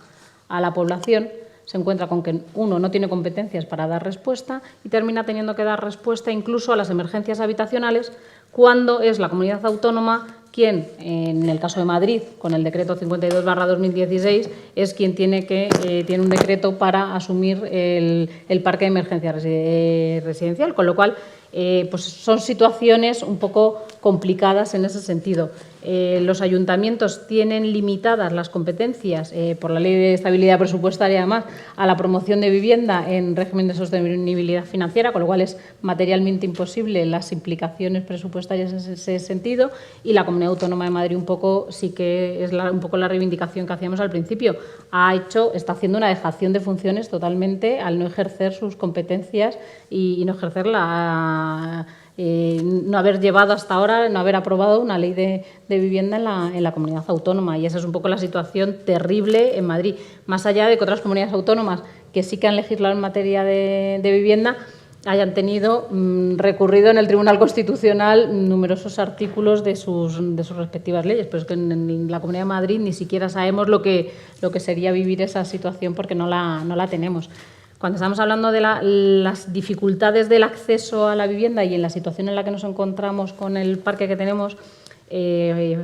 a la población, se encuentra con que uno no tiene competencias para dar respuesta y termina teniendo que dar respuesta incluso a las emergencias habitacionales cuando es la comunidad autónoma quien, en el caso de Madrid, con el decreto 52/2016, es quien tiene un decreto para asumir el parque de emergencia residencial, con lo cual pues son situaciones un poco complicadas en ese sentido. Los ayuntamientos tienen limitadas las competencias por la Ley de Estabilidad Presupuestaria, además, a la promoción de vivienda en régimen de sostenibilidad financiera, con lo cual es materialmente imposible las implicaciones presupuestarias en ese sentido, y la Comunidad Autónoma de Madrid un poco sí que es un poco la reivindicación que hacíamos al principio. Está haciendo una dejación de funciones totalmente al no ejercer sus competencias y no ejercer no haber llevado hasta ahora, no haber aprobado una ley de vivienda en la comunidad autónoma, y esa es un poco la situación terrible en Madrid. Más allá de que otras comunidades autónomas que sí que han legislado en materia de vivienda hayan tenido recurrido en el Tribunal Constitucional numerosos artículos de sus respectivas leyes, pero es que en la Comunidad de Madrid ni siquiera sabemos lo que sería vivir esa situación porque no la tenemos. Cuando estamos hablando de las dificultades del acceso a la vivienda y en la situación en la que nos encontramos con el parque que tenemos,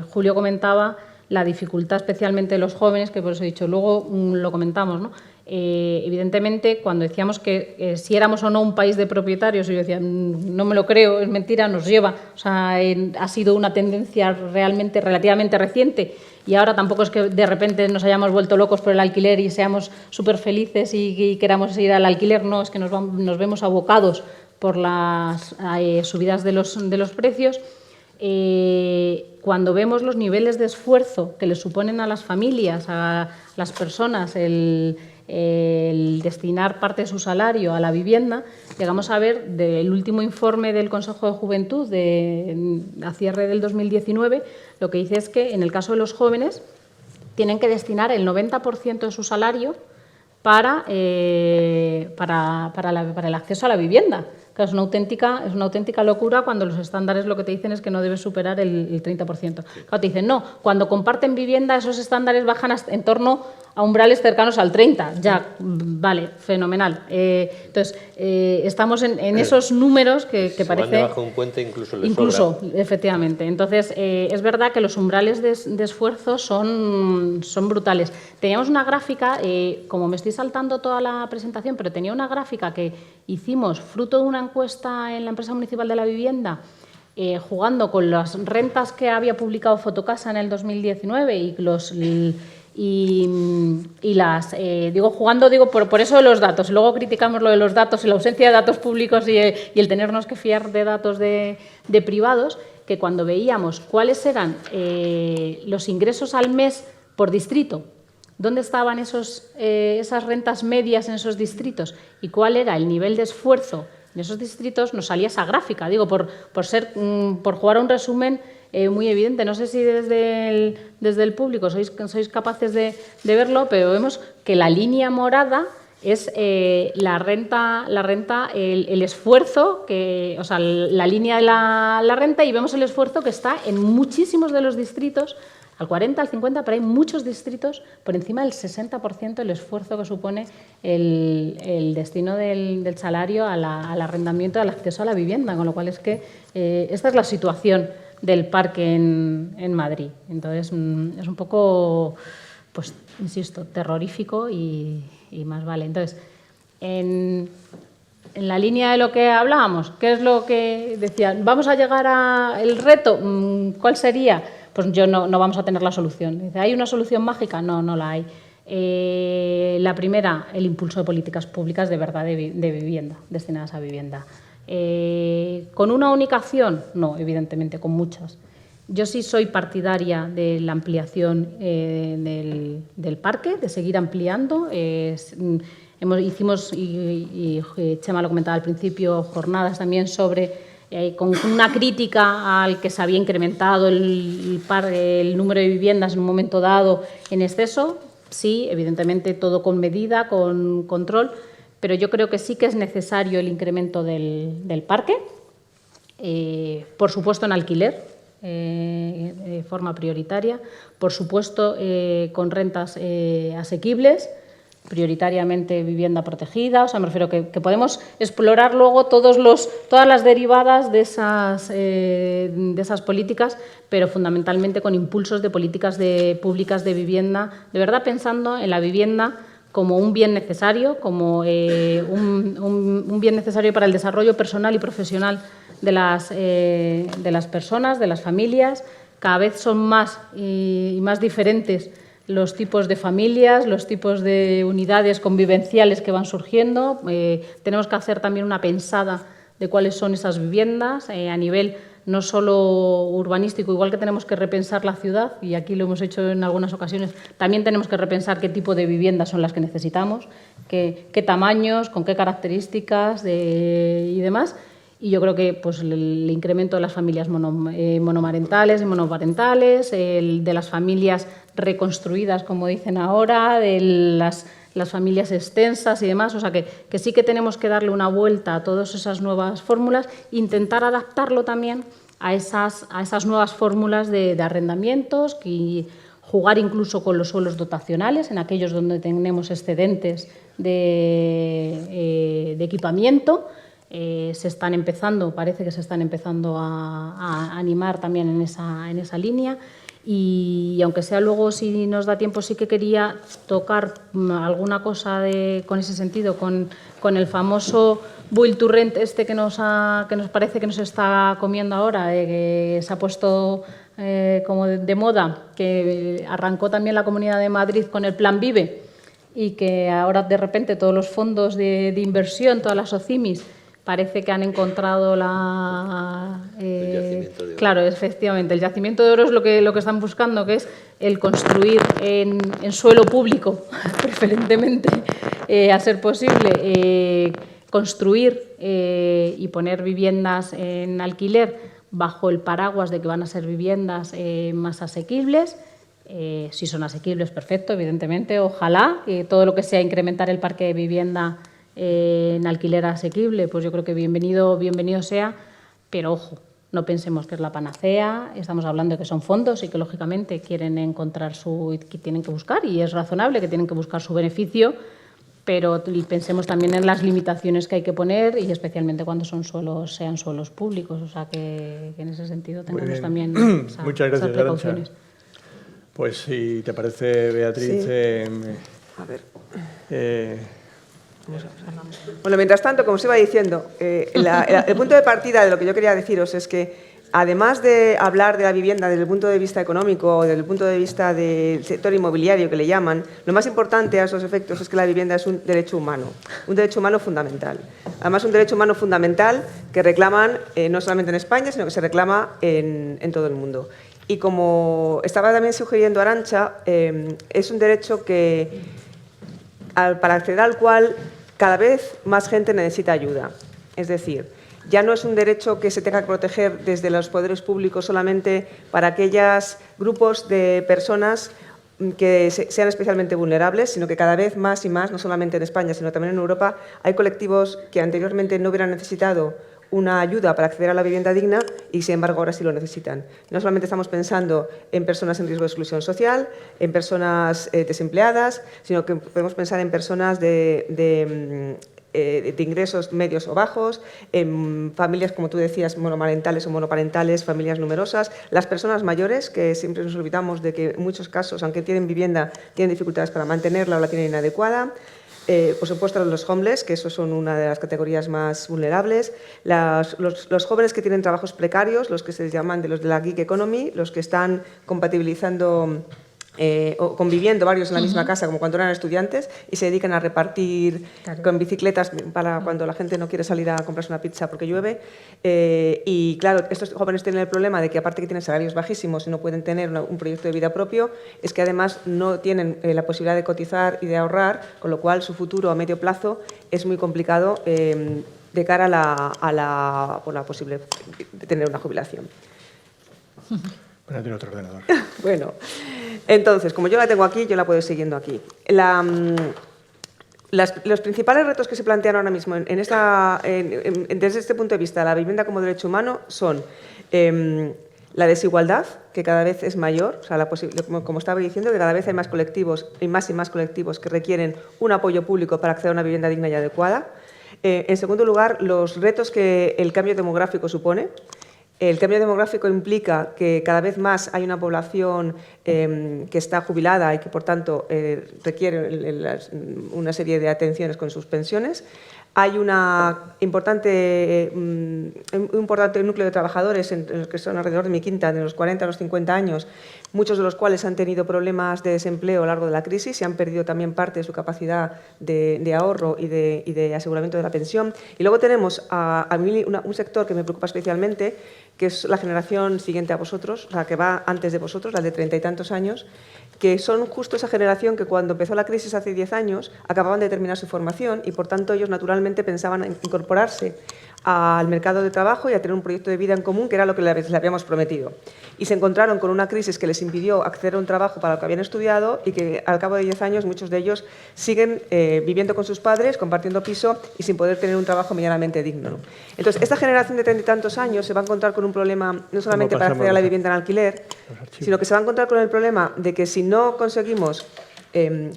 Julio comentaba la dificultad especialmente de los jóvenes, que por eso he dicho, luego lo comentamos, ¿no? Evidentemente, cuando decíamos que si éramos o no un país de propietarios, yo decía, no me lo creo, es mentira, nos lleva. O sea, ha sido una tendencia relativamente reciente, y ahora tampoco es que de repente nos hayamos vuelto locos por el alquiler y seamos súper felices y queramos ir al alquiler, no, es que nos vemos abocados por las subidas de los precios. Cuando vemos los niveles de esfuerzo que le suponen a las familias, a las personas, el destinar parte de su salario a la vivienda, llegamos a ver del último informe del Consejo de Juventud a cierre del 2019, lo que dice es que en el caso de los jóvenes tienen que destinar el 90% de su salario para el acceso a la vivienda. Claro, es una auténtica locura cuando los estándares lo que te dicen es que no debes superar el 30%. Claro, te dicen, no, cuando comparten vivienda esos estándares bajan en torno a umbrales cercanos al 30%. Ya, vale, fenomenal. Entonces, estamos en esos números que parece... Se van debajo de un puente, incluso efectivamente. Entonces, es verdad que los umbrales de esfuerzo son brutales. Teníamos una gráfica, como me estoy saltando toda la presentación, pero tenía una gráfica que hicimos fruto de una encuesta en la empresa municipal de la vivienda jugando con las rentas que había publicado Fotocasa en el 2019 digo por eso de los datos. Luego criticamos lo de los datos y la ausencia de datos públicos y el tenernos que fiar de datos de privados, que cuando veíamos cuáles eran los ingresos al mes por distrito, dónde estaban esas rentas medias en esos distritos y cuál era el nivel de esfuerzo en esos distritos, nos salía esa gráfica. Digo, por jugar a un resumen muy evidente. No sé si desde el público sois capaces de verlo, pero vemos que la línea morada es la renta, el esfuerzo, o sea, la línea de la renta, y vemos el esfuerzo que está en muchísimos de los distritos, al 40, al 50, pero hay muchos distritos por encima del 60% el esfuerzo que supone el destino del salario al arrendamiento, al acceso a la vivienda, con lo cual es que esta es la situación del parque en Madrid. Entonces, es un poco, pues, insisto, terrorífico y más vale. Entonces, en la línea de lo que hablábamos, ¿qué es lo que decían? ¿Vamos a llegar al reto? ¿Cuál sería? Pues no vamos a tener la solución. Dice, ¿hay una solución mágica? No la hay. La primera, el impulso de políticas públicas de verdad de vivienda, destinadas a vivienda. ¿Con una única acción? No, evidentemente, con muchas. Yo sí soy partidaria de la ampliación del parque, de seguir ampliando. Hicimos, y Chema lo comentaba al principio, jornadas también sobre... con una crítica al que se había incrementado el número de viviendas en un momento dado en exceso. Sí, evidentemente todo con medida, con control, pero yo creo que sí que es necesario el incremento del parque, por supuesto en alquiler, de forma prioritaria, por supuesto con rentas asequibles, prioritariamente vivienda protegida. O sea, me refiero que podemos explorar luego todas las derivadas de esas políticas, pero fundamentalmente con impulsos de políticas públicas de vivienda, de verdad pensando en la vivienda como un bien necesario, como un bien necesario para el desarrollo personal y profesional de las personas, de las familias. Cada vez son más y más diferentes los tipos de familias, los tipos de unidades convivenciales que van surgiendo. Tenemos que hacer también una pensada de cuáles son esas viviendas a nivel no solo urbanístico, igual que tenemos que repensar la ciudad, y aquí lo hemos hecho en algunas ocasiones, también tenemos que repensar qué tipo de viviendas son las que necesitamos, qué tamaños, con qué características y demás. Y yo creo que pues, el incremento de las familias monomarentales y monoparentales, el de las familias reconstruidas, como dicen ahora, de las familias extensas y demás. O sea, que sí que tenemos que darle una vuelta a todas esas nuevas fórmulas, intentar adaptarlo también a esas nuevas fórmulas de arrendamientos, y jugar incluso con los suelos dotacionales, en aquellos donde tenemos excedentes de equipamiento. Parece que se están empezando a animar también en esa línea, y aunque sea luego, si nos da tiempo, sí que quería tocar alguna cosa con ese sentido, con el famoso build to rent que nos parece que nos está comiendo ahora, que se ha puesto como de moda, que arrancó también la Comunidad de Madrid con el Plan Vive, y que ahora de repente todos los fondos de inversión, todas las OCIMIs, parece que han encontrado el yacimiento de oro. Claro, efectivamente, el yacimiento de oro es lo que están buscando, que es el construir en suelo público, preferentemente, a ser posible, construir y poner viviendas en alquiler bajo el paraguas de que van a ser viviendas más asequibles. Si son asequibles, perfecto, evidentemente, ojalá, que todo lo que sea incrementar el parque de vivienda en alquiler asequible, pues yo creo que bienvenido sea, pero ojo, no pensemos que es la panacea. Estamos hablando de que son fondos y que lógicamente quieren que tienen que buscar, y es razonable que tienen que buscar su beneficio, pero pensemos también en las limitaciones que hay que poner, y especialmente cuando sean suelos públicos. O sea que en ese sentido tengamos también Muchas gracias, esas precauciones. Arantxa. Pues si te parece, Beatriz, Sí. A ver. Bueno, mientras tanto, como os iba diciendo, el punto de partida de lo que yo quería deciros es que además de hablar de la vivienda desde el punto de vista económico o desde el punto de vista del sector inmobiliario que le llaman, lo más importante a esos efectos es que la vivienda es un derecho humano fundamental. Además, un derecho humano fundamental que reclaman no solamente en España, sino que se reclama en todo el mundo. Y como estaba también sugiriendo Arantxa, es un derecho que, para acceder al cual cada vez más gente necesita ayuda. Es decir, ya no es un derecho que se tenga que proteger desde los poderes públicos solamente para aquellos grupos de personas que sean especialmente vulnerables, sino que cada vez más y más, no solamente en España, sino también en Europa, hay colectivos que anteriormente no hubieran necesitado una ayuda para acceder a la vivienda digna y, sin embargo, ahora sí lo necesitan. No solamente estamos pensando en personas en riesgo de exclusión social, en personas desempleadas, sino que podemos pensar en personas de ingresos medios o bajos, en familias, como tú decías, monomarentales o monoparentales, familias numerosas, las personas mayores, que siempre nos olvidamos de que en muchos casos, aunque tienen vivienda, tienen dificultades para mantenerla o la tienen inadecuada. Por supuesto, los homeless, que eso son una de las categorías más vulnerables, los jóvenes que tienen trabajos precarios, los que se llaman de los de la gig economy, los que están compatibilizando o conviviendo varios en la misma casa como cuando eran estudiantes y se dedican a repartir con bicicletas para cuando la gente no quiere salir a comprarse una pizza porque llueve. Y claro, estos jóvenes tienen el problema de que aparte que tienen salarios bajísimos y no pueden tener un proyecto de vida propio, es que además no tienen la posibilidad de cotizar y de ahorrar, con lo cual su futuro a medio plazo es muy complicado de cara a la posible de tener una jubilación. Ponete otro ordenador. Bueno, entonces, como yo la tengo aquí, yo la puedo ir siguiendo aquí. Los principales retos que se plantean ahora mismo desde este punto de vista, la vivienda como derecho humano, son la desigualdad, que cada vez es mayor, o sea, como estaba diciendo, que cada vez hay más colectivos y más colectivos que requieren un apoyo público para acceder a una vivienda digna y adecuada. En segundo lugar, los retos que el cambio demográfico supone. El cambio demográfico implica que cada vez más hay una población que está jubilada y que, por tanto, requiere una serie de atenciones con sus pensiones. Hay un importante núcleo de trabajadores, que son alrededor de mi quinta, de los 40 a los 50 años, muchos de los cuales han tenido problemas de desempleo a lo largo de la crisis y han perdido también parte de su capacidad de ahorro y de aseguramiento de la pensión. Y luego tenemos a mí un sector que me preocupa especialmente, que es la generación siguiente a vosotros, o sea, que va antes de vosotros, la de 30 y tantos años, que son justo esa generación que cuando empezó la crisis hace 10 años acababan de terminar su formación y, por tanto, ellos naturalmente pensaban en incorporarse al mercado de trabajo y a tener un proyecto de vida en común, que era lo que les habíamos prometido. Y se encontraron con una crisis que les impidió acceder a un trabajo para el que habían estudiado y que, al cabo de 10 años, muchos de ellos siguen viviendo con sus padres, compartiendo piso y sin poder tener un trabajo medianamente digno. Entonces, esta generación de 30 y tantos años se va a encontrar con un problema no solamente para acceder a la vivienda en alquiler, sino que se va a encontrar con el problema de que si no conseguimos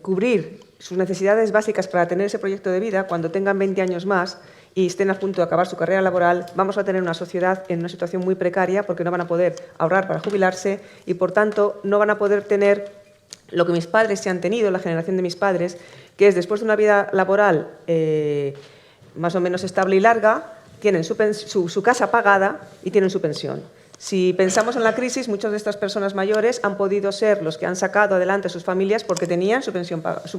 cubrir sus necesidades básicas para tener ese proyecto de vida, cuando tengan 20 años más y estén a punto de acabar su carrera laboral, vamos a tener una sociedad en una situación muy precaria porque no van a poder ahorrar para jubilarse y, por tanto, no van a poder tener lo que mis padres se han tenido, la generación de mis padres, que es después de una vida laboral más o menos estable y larga, tienen su casa pagada y tienen su pensión. Si pensamos en la crisis, muchas de estas personas mayores han podido ser los que han sacado adelante a sus familias porque tenían su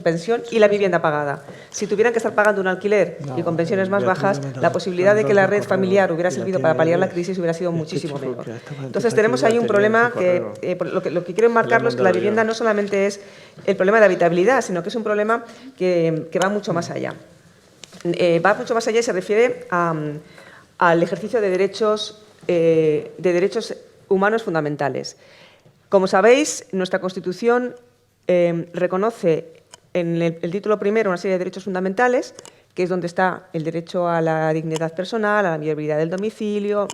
pensión y la vivienda pagada. Si tuvieran que estar pagando un alquiler y con pensiones más bajas, la posibilidad de que la red familiar hubiera servido para paliar la crisis hubiera sido muchísimo menor. Entonces tenemos ahí un problema que lo que quiero enmarcarlo es que la vivienda no solamente es el problema de habitabilidad, sino que es un problema que va mucho más allá. Va mucho más allá y se refiere al ejercicio de derechos humanos fundamentales. Como sabéis, nuestra Constitución reconoce en el título primero una serie de derechos fundamentales, que es donde está el derecho a la dignidad personal, a la viabilidad del domicilio,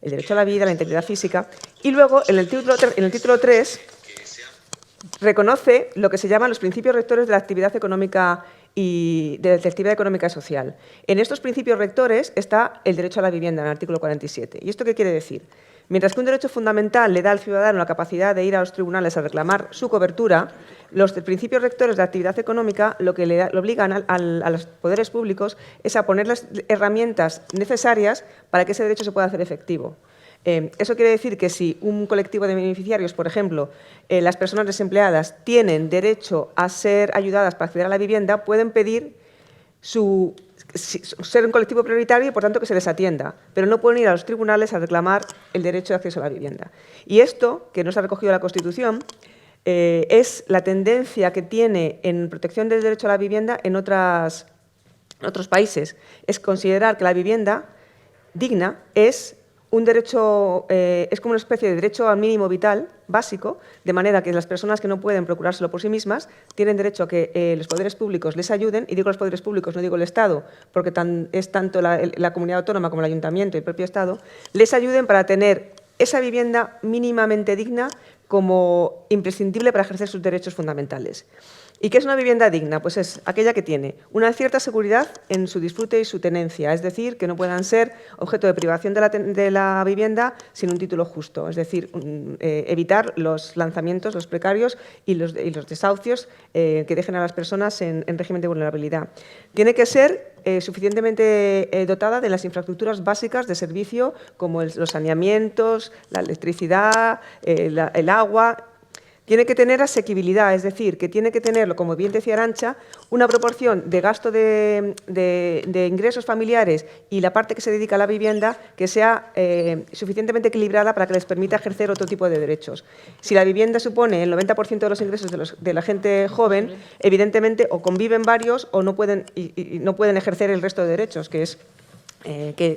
el derecho a la vida, a la integridad física, y luego en el título 3 reconoce lo que se llaman los principios rectores de la actividad económica y de la actividad económica y social. En estos principios rectores está el derecho a la vivienda, en el artículo 47. ¿Y esto qué quiere decir? Mientras que un derecho fundamental le da al ciudadano la capacidad de ir a los tribunales a reclamar su cobertura, los principios rectores de la actividad económica lo que le obligan a los poderes públicos es a poner las herramientas necesarias para que ese derecho se pueda hacer efectivo. Eso quiere decir que si un colectivo de beneficiarios, por ejemplo, las personas desempleadas, tienen derecho a ser ayudadas para acceder a la vivienda, pueden pedir ser un colectivo prioritario y, por tanto, que se les atienda, pero no pueden ir a los tribunales a reclamar el derecho de acceso a la vivienda. Y esto, que no se ha recogido en la Constitución, es la tendencia que tiene en protección del derecho a la vivienda en otros países. Es considerar que la vivienda digna es un derecho, es como una especie de derecho al mínimo vital básico, de manera que las personas que no pueden procurárselo por sí mismas tienen derecho a que los poderes públicos les ayuden, y digo los poderes públicos, no digo el Estado, porque es tanto la comunidad autónoma como el ayuntamiento y el propio Estado, les ayuden para tener esa vivienda mínimamente digna como imprescindible para ejercer sus derechos fundamentales. ¿Y qué es una vivienda digna? Pues es aquella que tiene una cierta seguridad en su disfrute y su tenencia, es decir, que no puedan ser objeto de privación de la vivienda sin un título justo, es decir, evitar los lanzamientos, los precarios y los desahucios que dejen a las personas en régimen de vulnerabilidad. Tiene que ser suficientemente dotada de las infraestructuras básicas de servicio, como los saneamientos, la electricidad, el agua. Tiene que tener asequibilidad, es decir, que tiene que tener, como bien decía Arantxa, una proporción de gasto de ingresos familiares y la parte que se dedica a la vivienda que sea suficientemente equilibrada para que les permita ejercer otro tipo de derechos. Si la vivienda supone el 90% de los ingresos de la gente joven, evidentemente o conviven varios o no pueden ejercer el resto de derechos, que es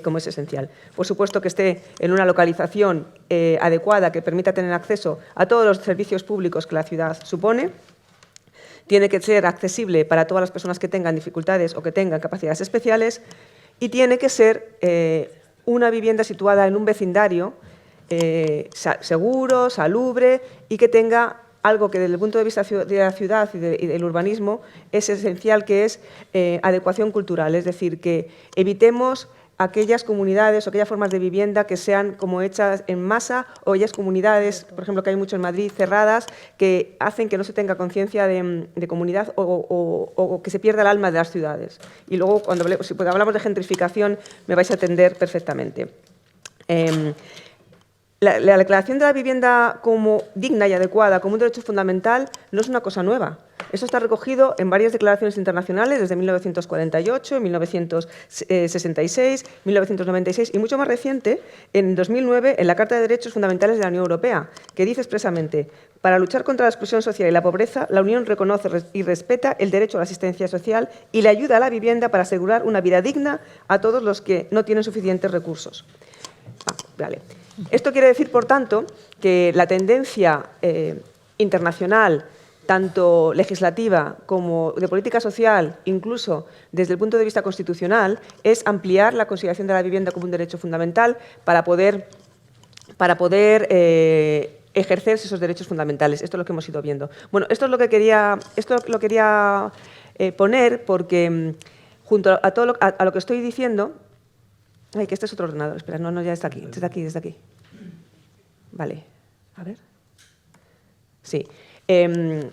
como es esencial. Por supuesto que esté en una localización adecuada que permita tener acceso a todos los servicios públicos que la ciudad supone. Tiene que ser accesible para todas las personas que tengan dificultades o que tengan capacidades especiales, y tiene que ser una vivienda situada en un vecindario seguro, salubre, y que tenga algo que desde el punto de vista de la ciudad y del urbanismo es esencial, que es adecuación cultural, es decir, que evitemos aquellas comunidades o aquellas formas de vivienda que sean como hechas en masa, o aquellas comunidades, por ejemplo, que hay mucho en Madrid, cerradas, que hacen que no se tenga conciencia de comunidad o que se pierda el alma de las ciudades. Y luego, si hablamos de gentrificación, me vais a entender perfectamente. La declaración de la vivienda como digna y adecuada, como un derecho fundamental, no es una cosa nueva. Eso está recogido en varias declaraciones internacionales desde 1948, 1966, 1996 y mucho más reciente, en 2009, en la Carta de Derechos Fundamentales de la Unión Europea, que dice expresamente: para luchar contra la exclusión social y la pobreza, la Unión reconoce y respeta el derecho a la asistencia social y la ayuda a la vivienda para asegurar una vida digna a todos los que no tienen suficientes recursos. Vale. Esto quiere decir, por tanto, que la tendencia internacional, tanto legislativa como de política social, incluso desde el punto de vista constitucional, es ampliar la consideración de la vivienda como un derecho fundamental para poder ejercer esos derechos fundamentales. Esto es lo que hemos ido viendo. Bueno, esto lo quería poner porque, junto a todo a lo que estoy diciendo... Ay, que este es otro ordenador. Espera, no, ya está aquí. Desde aquí. Vale. A ver. Sí. El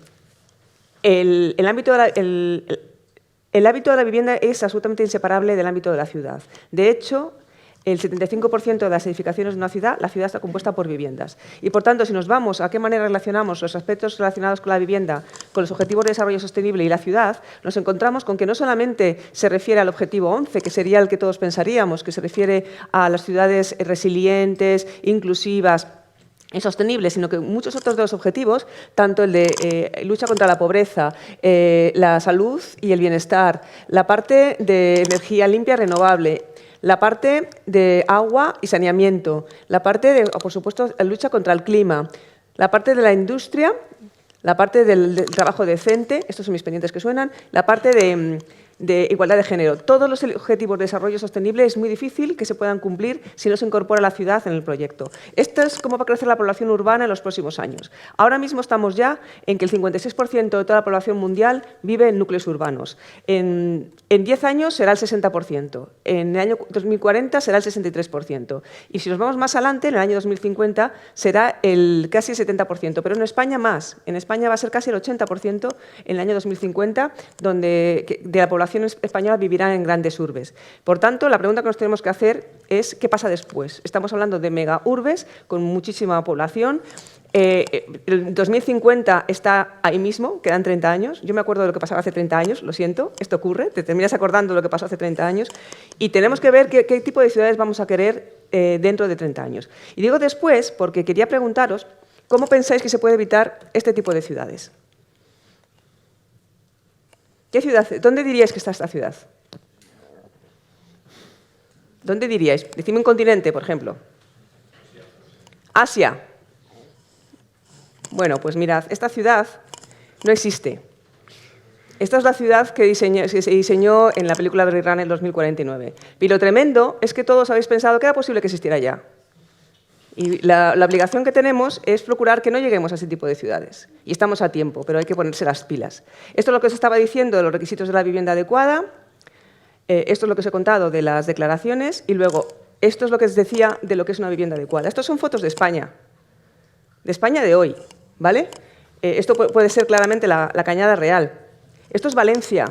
ámbito de la vivienda es absolutamente inseparable del ámbito de la ciudad. De hecho, el 75% de las edificaciones de una ciudad, la ciudad está compuesta por viviendas. Y, por tanto, si nos vamos a qué manera relacionamos los aspectos relacionados con la vivienda, con los objetivos de desarrollo sostenible y la ciudad, nos encontramos con que no solamente se refiere al objetivo 11, que sería el que todos pensaríamos, que se refiere a las ciudades resilientes, inclusivas y sostenibles, sino que muchos otros de los objetivos, tanto el de lucha contra la pobreza, la salud y el bienestar, la parte de energía limpia y renovable, la parte de agua y saneamiento, la parte de, por supuesto, la lucha contra el clima, la parte de la industria, la parte del trabajo decente, estos son mis pendientes que suenan, la parte de igualdad de género. Todos los objetivos de desarrollo sostenible es muy difícil que se puedan cumplir si no se incorpora la ciudad en el proyecto. Esto es cómo va a crecer la población urbana en los próximos años. Ahora mismo estamos ya en que el 56% de toda la población mundial vive en núcleos urbanos. En 10 años será el 60%, en el año 2040 será el 63%. Y si nos vamos más adelante, en el año 2050 será casi el 70%, pero en España más. En España va a ser casi el 80% en el año 2050, de la población población española vivirá en grandes urbes. Por tanto, la pregunta que nos tenemos que hacer es ¿qué pasa después? Estamos hablando de megaurbes con muchísima población. El 2050 está ahí mismo, quedan 30 años. Yo me acuerdo de lo que pasaba hace 30 años, lo siento, esto ocurre, te terminas acordando de lo que pasó hace 30 años y tenemos que ver qué tipo de ciudades vamos a querer dentro de 30 años. Y digo después porque quería preguntaros ¿cómo pensáis que se puede evitar este tipo de ciudades? ¿Qué ciudad? ¿Dónde diríais que está esta ciudad? ¿Dónde diríais? Decidme un continente, por ejemplo. Asia. Bueno, pues mirad, esta ciudad no existe. Esta es la ciudad que se diseñó en la película Blade Runner 2049. Y lo tremendo es que todos habéis pensado que era posible que existiera ya. Y la obligación que tenemos es procurar que no lleguemos a ese tipo de ciudades. Y estamos a tiempo, pero hay que ponerse las pilas. Esto es lo que os estaba diciendo de los requisitos de la vivienda adecuada. Esto es lo que os he contado de las declaraciones. Y luego, esto es lo que os decía de lo que es una vivienda adecuada. Estas son fotos de España de hoy, ¿vale? Esto puede ser claramente la Cañada Real. Esto es Valencia.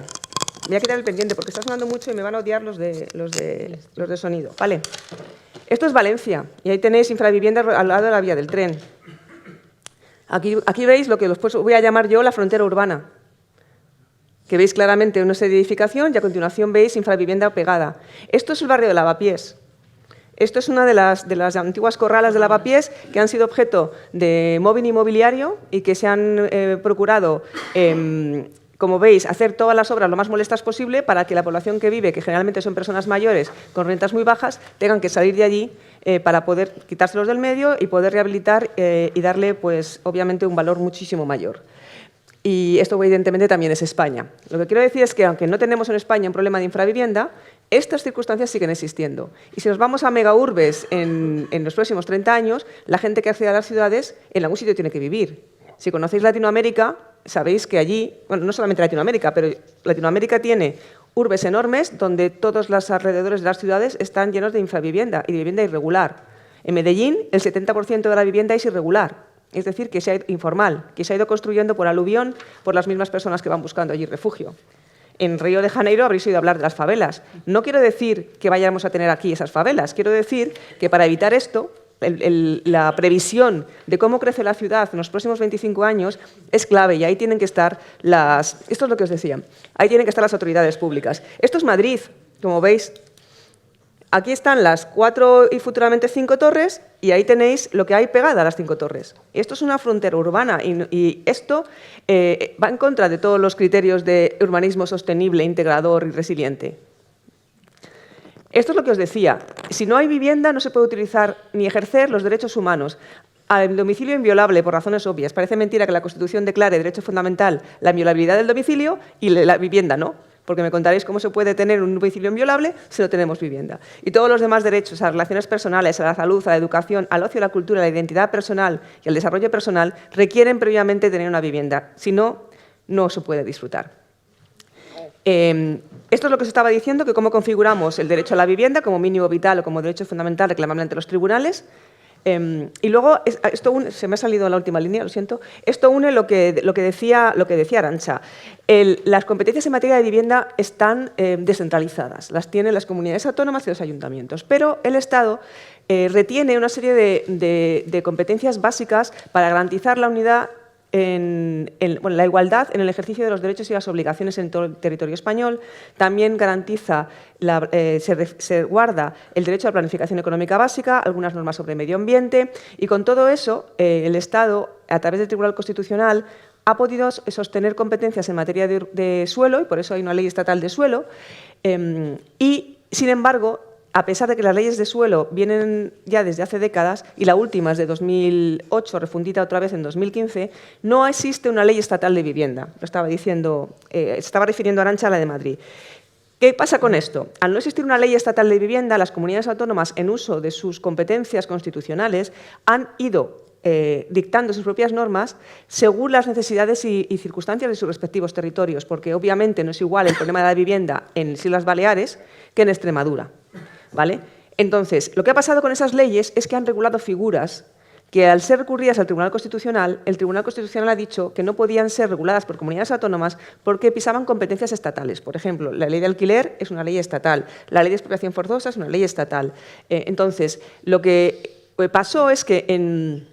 Voy a quitar el pendiente porque está sonando mucho y me van a odiar los de sonido. Vale. Esto es Valencia y ahí tenéis infraviviendas al lado de la vía del tren. Aquí veis lo que después voy a llamar yo la frontera urbana, que veis claramente una serie de edificación y a continuación veis infravivienda pegada. Esto es el barrio de Lavapiés. Esto es una de las antiguas corralas de Lavapiés que han sido objeto de móvil inmobiliario y que se han procurado, como veis, hacer todas las obras lo más molestas posible para que la población que vive, que generalmente son personas mayores con rentas muy bajas, tengan que salir de allí para poder quitárselos del medio y poder rehabilitar y darle, pues, obviamente, un valor muchísimo mayor. Y esto, evidentemente, también es España. Lo que quiero decir es que, aunque no tenemos en España un problema de infravivienda, estas circunstancias siguen existiendo. Y si nos vamos a megaurbes en los próximos 30 años, la gente que accede a las ciudades en algún sitio tiene que vivir. Si conocéis Latinoamérica, sabéis que allí, bueno, no solamente Latinoamérica, pero Latinoamérica tiene urbes enormes donde todos los alrededores de las ciudades están llenos de infravivienda y de vivienda irregular. En Medellín, el 70% de la vivienda es irregular. Es decir, que se ha ido informal, que se ha ido construyendo por aluvión por las mismas personas que van buscando allí refugio. En Río de Janeiro habréis oído hablar de las favelas. No quiero decir que vayamos a tener aquí esas favelas, quiero decir que para evitar esto, la previsión de cómo crece la ciudad en los próximos 25 años es clave y ahí tienen que estar esto es lo que os decía, ahí tienen que estar las autoridades públicas. Esto es Madrid, como veis. Aquí están las 4 y futuramente 5 torres y ahí tenéis lo que hay pegada a las 5 torres. Esto es una frontera urbana y esto va en contra de todos los criterios de urbanismo sostenible, integrador y resiliente. Esto es lo que os decía. Si no hay vivienda no se puede utilizar ni ejercer los derechos humanos. Al domicilio inviolable, por razones obvias. Parece mentira que la Constitución declare derecho fundamental la inviolabilidad del domicilio y la vivienda no. Porque me contaréis cómo se puede tener un domicilio inviolable si no tenemos vivienda. Y todos los demás derechos a las relaciones personales, a la salud, a la educación, al ocio, a la cultura, a la identidad personal y al desarrollo personal requieren previamente tener una vivienda. Si no, no se puede disfrutar. Esto es lo que os estaba diciendo, que cómo configuramos el derecho a la vivienda como mínimo vital o como derecho fundamental reclamable ante los tribunales. Y luego, se me ha salido la última línea, lo siento. Esto une lo que decía Arantxa. Las competencias en materia de vivienda están descentralizadas, las tienen las comunidades autónomas y los ayuntamientos, pero el Estado retiene una serie de competencias básicas para garantizar la unidad la igualdad en el ejercicio de los derechos y las obligaciones en todo el territorio español. También garantiza, se guarda el derecho a la planificación económica básica, algunas normas sobre medio ambiente y con todo eso el Estado, a través del Tribunal Constitucional, ha podido sostener competencias en materia de suelo y por eso hay una ley estatal de suelo y, sin embargo, a pesar de que las leyes de suelo vienen ya desde hace décadas, y la última es de 2008, refundida otra vez en 2015, no existe una ley estatal de vivienda. Lo estaba diciendo, estaba refiriendo Arantxa a la de Madrid. ¿Qué pasa con esto? Al no existir una ley estatal de vivienda, las comunidades autónomas, en uso de sus competencias constitucionales, han ido dictando sus propias normas según las necesidades y circunstancias de sus respectivos territorios, porque obviamente no es igual el problema de la vivienda en las Islas Baleares que en Extremadura. ¿Vale? Entonces, lo que ha pasado con esas leyes es que han regulado figuras que al ser recurridas al Tribunal Constitucional, el Tribunal Constitucional ha dicho que no podían ser reguladas por comunidades autónomas porque pisaban competencias estatales. Por ejemplo, la ley de alquiler es una ley estatal, la ley de expropiación forzosa es una ley estatal. Entonces, lo que pasó es que en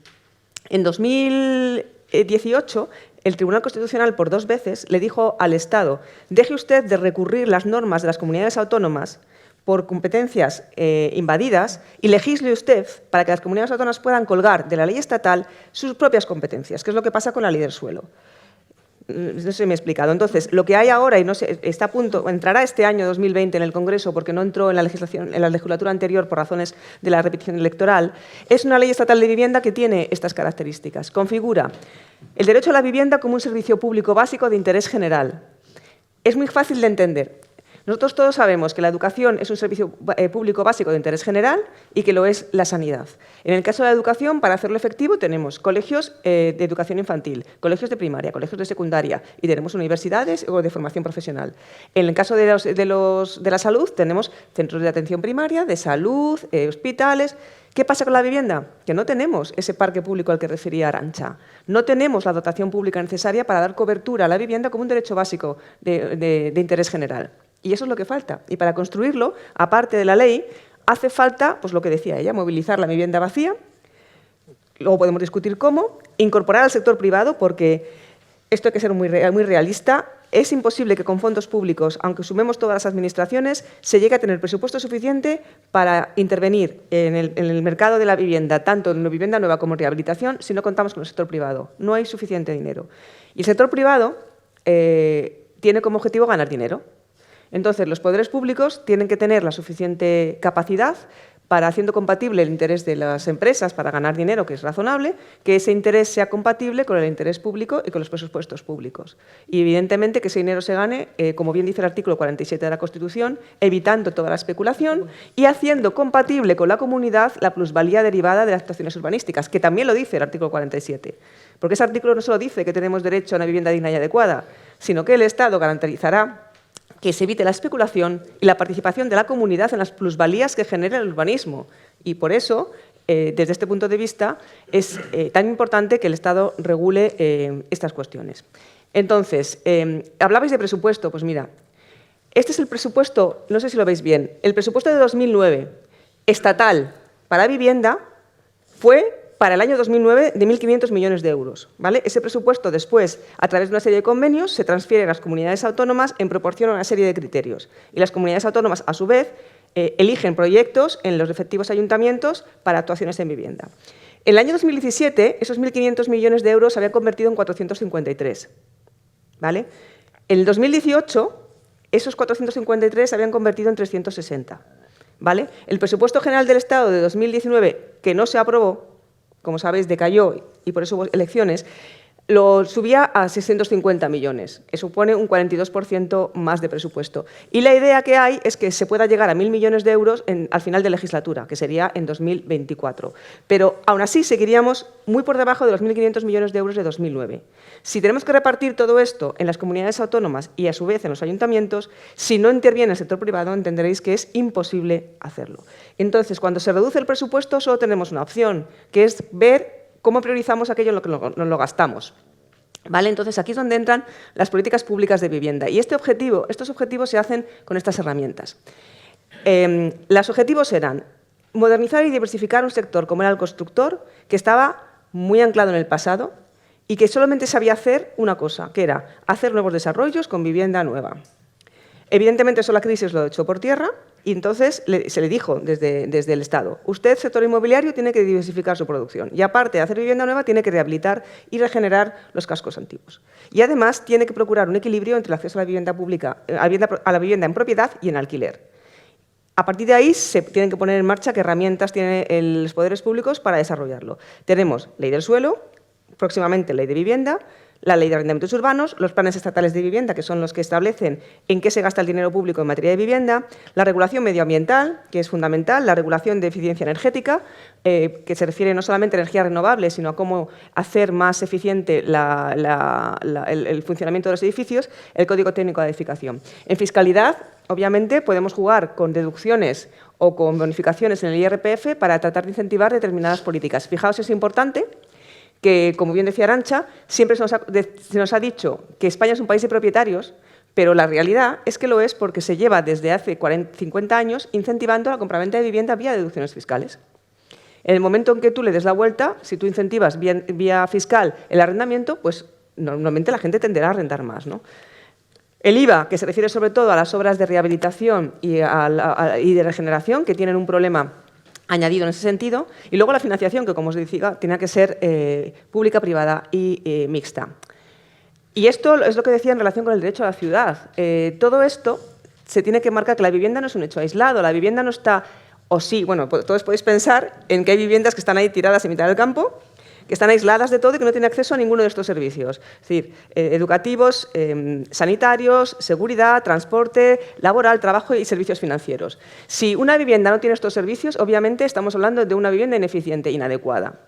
2018 el Tribunal Constitucional por 2 veces le dijo al Estado: deje usted de recurrir las normas de las comunidades autónomas por competencias invadidas y legisle usted para que las comunidades autónomas puedan colgar de la ley estatal sus propias competencias, que es lo que pasa con la ley del suelo. No sé si me he explicado. Entonces, lo que hay ahora, y no sé, está a punto, entrará este año 2020 en el Congreso porque no entró en la legislatura anterior por razones de la repetición electoral, es una ley estatal de vivienda que tiene estas características. Configura el derecho a la vivienda como un servicio público básico de interés general. Es muy fácil de entender. Nosotros todos sabemos que la educación es un servicio público básico de interés general y que lo es la sanidad. En el caso de la educación, para hacerlo efectivo, tenemos colegios de educación infantil, colegios de primaria, colegios de secundaria y tenemos universidades o de formación profesional. En el caso de la salud, tenemos centros de atención primaria, de salud, hospitales. ¿Qué pasa con la vivienda? Que no tenemos ese parque público al que refería Arantxa. No tenemos la dotación pública necesaria para dar cobertura a la vivienda como un derecho básico de interés general. Y eso es lo que falta. Y para construirlo, aparte de la ley, hace falta, pues lo que decía ella, movilizar la vivienda vacía. Luego podemos discutir cómo, incorporar al sector privado, porque esto hay que ser muy realista. Es imposible que con fondos públicos, aunque sumemos todas las administraciones, se llegue a tener presupuesto suficiente para intervenir en el mercado de la vivienda, tanto en la vivienda nueva como en rehabilitación, si no contamos con el sector privado. No hay suficiente dinero. Y el sector privado tiene como objetivo ganar dinero. Entonces, los poderes públicos tienen que tener la suficiente capacidad para, haciendo compatible el interés de las empresas para ganar dinero, que es razonable, que ese interés sea compatible con el interés público y con los presupuestos públicos. Y, evidentemente, que ese dinero se gane, como bien dice el artículo 47 de la Constitución, evitando toda la especulación y haciendo compatible con la comunidad la plusvalía derivada de las actuaciones urbanísticas, que también lo dice el artículo 47. Porque ese artículo no solo dice que tenemos derecho a una vivienda digna y adecuada, sino que el Estado garantizará que se evite la especulación y la participación de la comunidad en las plusvalías que genera el urbanismo. Y por eso, desde este punto de vista, es tan importante que el Estado regule estas cuestiones. Entonces, hablabais de presupuesto. Pues mira, este es el presupuesto, no sé si lo veis bien, el presupuesto de 2009 estatal para vivienda fue para el año 2009 de 1.500 millones de euros. ¿Vale? Ese presupuesto después, a través de una serie de convenios, se transfiere a las comunidades autónomas en proporción a una serie de criterios. Y las comunidades autónomas, a su vez, eligen proyectos en los respectivos ayuntamientos para actuaciones en vivienda. En el año 2017, esos 1.500 millones de euros se habían convertido en 453. ¿Vale? En el 2018, esos 453 se habían convertido en 360. ¿Vale? El presupuesto general del Estado de 2019, que no se aprobó, como sabéis, decayó y por eso hubo elecciones, lo subía a 650 millones, que supone un 42% más de presupuesto. Y la idea que hay es que se pueda llegar a 1.000 millones de euros al final de legislatura, que sería en 2024. Pero aún así seguiríamos muy por debajo de los 1.500 millones de euros de 2009. Si tenemos que repartir todo esto en las comunidades autónomas y a su vez en los ayuntamientos, si no interviene el sector privado, entenderéis que es imposible hacerlo. Entonces, cuando se reduce el presupuesto, solo tenemos una opción, que es ver cómo priorizamos aquello en lo que nos lo gastamos. ¿Vale? Entonces, aquí es donde entran las políticas públicas de vivienda. Y estos objetivos se hacen con estas herramientas. Los objetivos eran modernizar y diversificar un sector como era el constructor, que estaba muy anclado en el pasado y que solamente sabía hacer una cosa, que era hacer nuevos desarrollos con vivienda nueva. Evidentemente, eso la crisis lo echó por tierra y entonces se le dijo desde el Estado: usted, sector inmobiliario, tiene que diversificar su producción y, aparte de hacer vivienda nueva, tiene que rehabilitar y regenerar los cascos antiguos. Y, además, tiene que procurar un equilibrio entre el acceso a la vivienda pública, a la vivienda en propiedad y en alquiler. A partir de ahí se tienen que poner en marcha qué herramientas tienen los poderes públicos para desarrollarlo. Tenemos ley del suelo, próximamente ley de vivienda, la ley de arrendamientos urbanos, los planes estatales de vivienda, que son los que establecen en qué se gasta el dinero público en materia de vivienda, la regulación medioambiental, que es fundamental, la regulación de eficiencia energética, que se refiere no solamente a energías renovables, sino a cómo hacer más eficiente el funcionamiento de los edificios, el Código Técnico de Edificación. En fiscalidad, Obviamente podemos jugar con deducciones o con bonificaciones en el IRPF para tratar de incentivar determinadas políticas. Fijaos, es importante que, como bien decía Arantxa, siempre se nos ha dicho que España es un país de propietarios, pero la realidad es que lo es porque se lleva desde hace 50 años incentivando la compraventa de vivienda vía deducciones fiscales. En el momento en que tú le des la vuelta, si tú incentivas vía fiscal el arrendamiento, pues normalmente la gente tenderá a arrendar más, ¿no? El IVA, que se refiere sobre todo a las obras de rehabilitación y de regeneración, que tienen un problema añadido en ese sentido, y luego la financiación, que como os decía, tiene que ser pública, privada y mixta. Y esto es lo que decía en relación con el derecho a la ciudad. Todo esto se tiene que marcar que la vivienda no es un hecho aislado, la vivienda no está, o sí, bueno, todos podéis pensar en que hay viviendas que están ahí tiradas en mitad del campo, que están aisladas de todo y que no tienen acceso a ninguno de estos servicios. Es decir, educativos, sanitarios, seguridad, transporte, laboral, trabajo y servicios financieros. Si una vivienda no tiene estos servicios, obviamente estamos hablando de una vivienda ineficiente, inadecuada.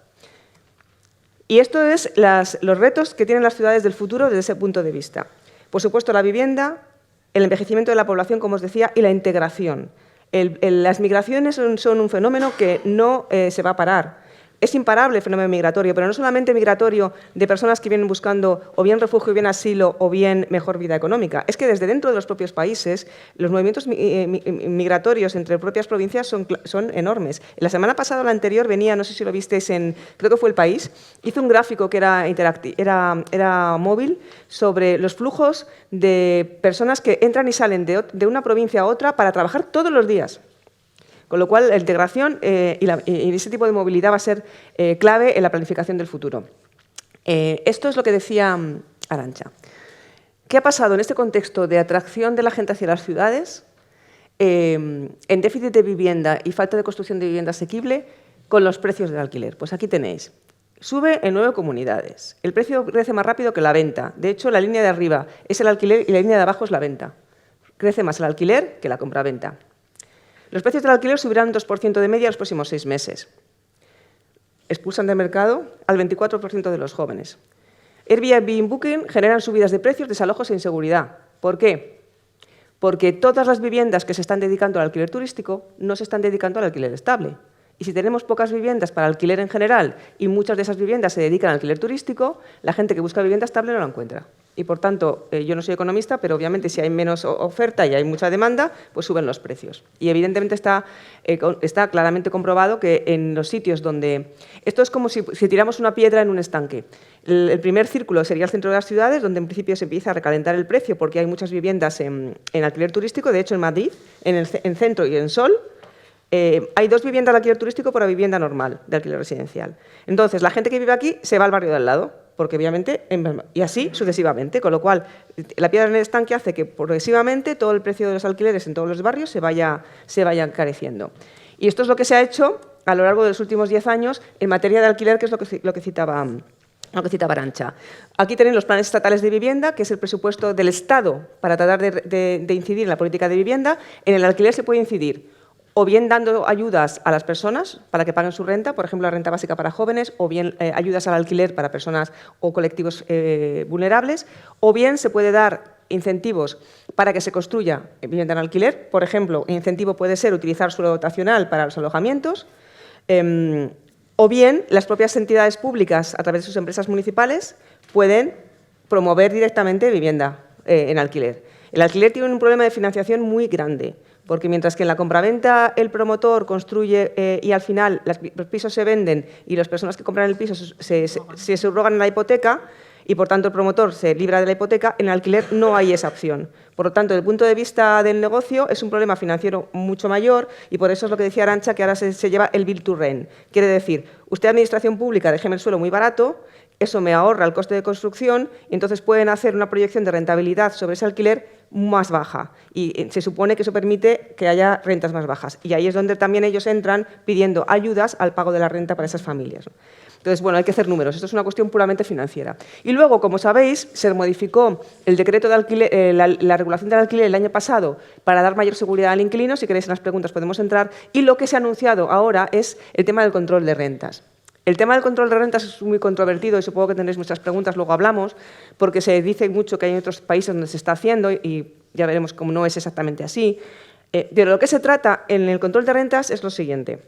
Y esto es los retos que tienen las ciudades del futuro desde ese punto de vista. Por supuesto, la vivienda, el envejecimiento de la población, como os decía, y la integración. Las migraciones son un fenómeno que no se va a parar. Es imparable el fenómeno migratorio, pero no solamente migratorio de personas que vienen buscando o bien refugio, o bien asilo, o bien mejor vida económica. Es que desde dentro de los propios países los movimientos migratorios entre propias provincias son enormes. La semana pasada o la anterior venía, no sé si lo visteis, creo que fue El País, hizo un gráfico que era móvil sobre los flujos de personas que entran y salen de una provincia a otra para trabajar todos los días. Con lo cual, la integración y ese tipo de movilidad va a ser clave en la planificación del futuro. Esto es lo que decía Arantxa. ¿Qué ha pasado en este contexto de atracción de la gente hacia las ciudades, en déficit de vivienda y falta de construcción de vivienda asequible, con los precios del alquiler? Pues aquí tenéis. Sube en 9 comunidades. El precio crece más rápido que la venta. De hecho, la línea de arriba es el alquiler y la línea de abajo es la venta. Crece más el alquiler que la compraventa. Los precios del alquiler subirán un 2% de media en los próximos 6 meses. Expulsan del mercado al 24% de los jóvenes. Airbnb y Booking generan subidas de precios, desalojos e inseguridad. ¿Por qué? Porque todas las viviendas que se están dedicando al alquiler turístico no se están dedicando al alquiler estable. Y si tenemos pocas viviendas para alquiler en general y muchas de esas viviendas se dedican al alquiler turístico, la gente que busca vivienda estable no la encuentra. Y, por tanto, yo no soy economista, pero obviamente si hay menos oferta y hay mucha demanda, pues suben los precios. Y, evidentemente, está claramente comprobado que en los sitios donde... Esto es como si tiramos una piedra en un estanque. El primer círculo sería el centro de las ciudades, donde en principio se empieza a recalentar el precio porque hay muchas viviendas en alquiler turístico. De hecho, en Madrid, en Centro y en Sol, hay 2 viviendas de alquiler turístico por la vivienda normal de alquiler residencial. Entonces, la gente que vive aquí se va al barrio de al lado, porque obviamente, y así sucesivamente, con lo cual la piedra en el estanque hace que progresivamente todo el precio de los alquileres en todos los barrios se vaya encareciendo. Y esto es lo que se ha hecho a lo largo de los últimos 10 años en materia de alquiler, que es lo que citaba Arantxa. Aquí tenéis los planes estatales de vivienda, que es el presupuesto del Estado para tratar de incidir en la política de vivienda. En el alquiler se puede incidir o bien dando ayudas a las personas para que paguen su renta, por ejemplo, la renta básica para jóvenes, o bien ayudas al alquiler para personas o colectivos vulnerables, o bien se puede dar incentivos para que se construya vivienda en alquiler. Por ejemplo, el incentivo puede ser utilizar suelo dotacional para los alojamientos, o bien las propias entidades públicas, a través de sus empresas municipales, pueden promover directamente vivienda en alquiler. El alquiler tiene un problema de financiación muy grande, porque mientras que en la compraventa el promotor construye y al final los pisos se venden y las personas que compran el piso se subrogan en la hipoteca y por tanto el promotor se libra de la hipoteca, en el alquiler no hay esa opción. Por lo tanto, desde el punto de vista del negocio es un problema financiero mucho mayor y por eso es lo que decía Arantxa, que ahora se lleva el Build to Rent. Quiere decir, usted, administración pública, déjeme el suelo muy barato, eso me ahorra el coste de construcción y entonces pueden hacer una proyección de rentabilidad sobre ese alquiler más baja y se supone que eso permite que haya rentas más bajas y ahí es donde también ellos entran pidiendo ayudas al pago de la renta para esas familias. Entonces, bueno, hay que hacer números, esto es una cuestión puramente financiera. Y luego, como sabéis, se modificó el decreto de alquiler, la regulación del alquiler el año pasado para dar mayor seguridad al inquilino, si queréis en las preguntas podemos entrar, y lo que se ha anunciado ahora es el tema del control de rentas. El tema del control de rentas es muy controvertido y supongo que tendréis muchas preguntas, luego hablamos, porque se dice mucho que hay otros países donde se está haciendo y ya veremos cómo no es exactamente así. De lo que se trata en el control de rentas es lo siguiente.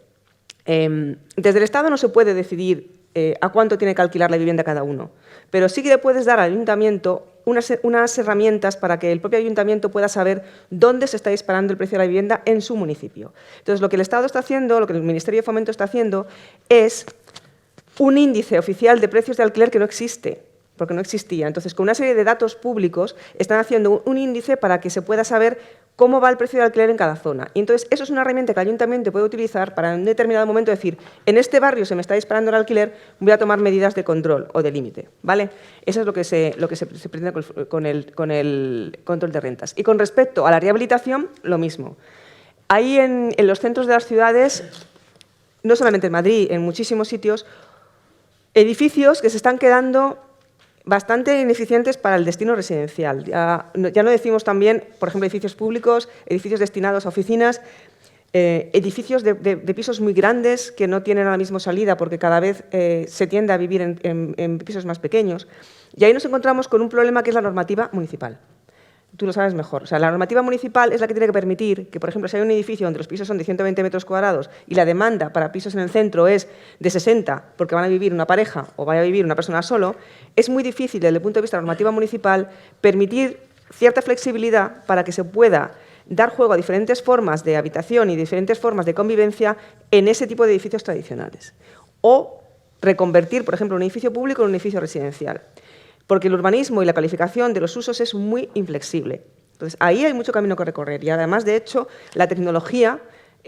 Desde el Estado no se puede decidir a cuánto tiene que alquilar la vivienda cada uno, pero sí que le puedes dar al ayuntamiento unas herramientas para que el propio ayuntamiento pueda saber dónde se está disparando el precio de la vivienda en su municipio. Entonces, lo que el Estado está haciendo, lo que el Ministerio de Fomento está haciendo, es un índice oficial de precios de alquiler que no existe, porque no existía. Entonces, con una serie de datos públicos, están haciendo un índice para que se pueda saber cómo va el precio de alquiler en cada zona. Y entonces, eso es una herramienta que el ayuntamiento puede utilizar para en un determinado momento decir, en este barrio se me está disparando el alquiler, voy a tomar medidas de control o de límite, ¿vale? Eso es lo que se pretende con el control de rentas. Y con respecto a la rehabilitación, lo mismo. Hay en los centros de las ciudades, no solamente en Madrid, en muchísimos sitios, edificios que se están quedando bastante ineficientes para el destino residencial. Ya no decimos también, por ejemplo, edificios públicos, edificios destinados a oficinas, edificios de pisos muy grandes que no tienen ahora mismo salida porque cada vez se tiende a vivir en pisos más pequeños. Y ahí nos encontramos con un problema que es la normativa municipal. Tú lo sabes mejor. O sea, la normativa municipal es la que tiene que permitir que, por ejemplo, si hay un edificio donde los pisos son de 120 metros cuadrados y la demanda para pisos en el centro es de 60 porque van a vivir una pareja o vaya a vivir una persona solo, es muy difícil desde el punto de vista de la normativa municipal permitir cierta flexibilidad para que se pueda dar juego a diferentes formas de habitación y diferentes formas de convivencia en ese tipo de edificios tradicionales. O reconvertir, por ejemplo, un edificio público en un edificio residencial. Porque el urbanismo y la calificación de los usos es muy inflexible. Entonces, ahí hay mucho camino que recorrer. Y además, de hecho, la tecnología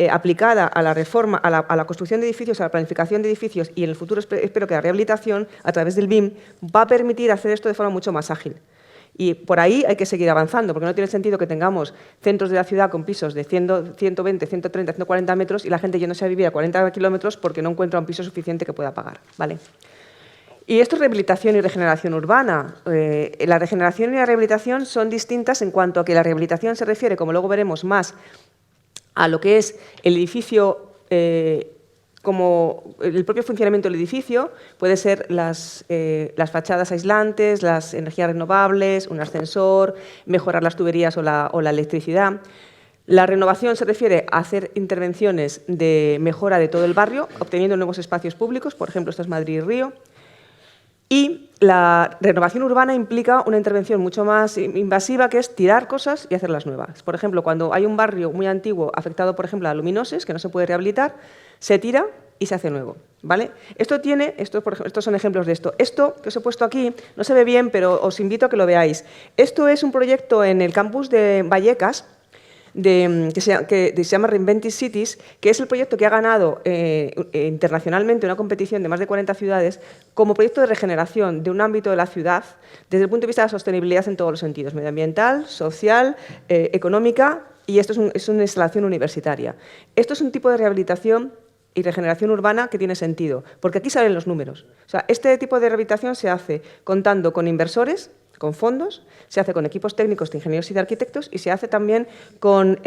aplicada a la reforma, a la construcción de edificios, a la planificación de edificios y en el futuro espero que la rehabilitación a través del BIM va a permitir hacer esto de forma mucho más ágil. Y por ahí hay que seguir avanzando, porque no tiene sentido que tengamos centros de la ciudad con pisos de 100, 120, 130, 140 metros y la gente yéndose a vivir a 40 kilómetros porque no encuentra un piso suficiente que pueda pagar, ¿vale? Y esto es rehabilitación y regeneración urbana. La regeneración y la rehabilitación son distintas en cuanto a que la rehabilitación se refiere, como luego veremos, más a lo que es el edificio, como el propio funcionamiento del edificio, puede ser las fachadas aislantes, las energías renovables, un ascensor, mejorar las tuberías o la electricidad. La renovación se refiere a hacer intervenciones de mejora de todo el barrio, obteniendo nuevos espacios públicos, por ejemplo, esto es Madrid y Río. Y la renovación urbana implica una intervención mucho más invasiva, que es tirar cosas y hacerlas nuevas. Por ejemplo, cuando hay un barrio muy antiguo afectado, por ejemplo, a luminoses, que no se puede rehabilitar, se tira y se hace nuevo, ¿vale? Estos son ejemplos de esto. Esto que os he puesto aquí no se ve bien, pero os invito a que lo veáis. Esto es un proyecto en el campus de Vallecas, que se llama Reinventing Cities, que es el proyecto que ha ganado internacionalmente una competición de más de 40 ciudades como proyecto de regeneración de un ámbito de la ciudad desde el punto de vista de la sostenibilidad en todos los sentidos, medioambiental, social, económica, y esto es una instalación universitaria. Esto es un tipo de rehabilitación y regeneración urbana que tiene sentido, porque aquí salen los números. O sea, este tipo de rehabilitación se hace contando con inversores, con fondos, se hace con equipos técnicos de ingenieros y de arquitectos y se hace también con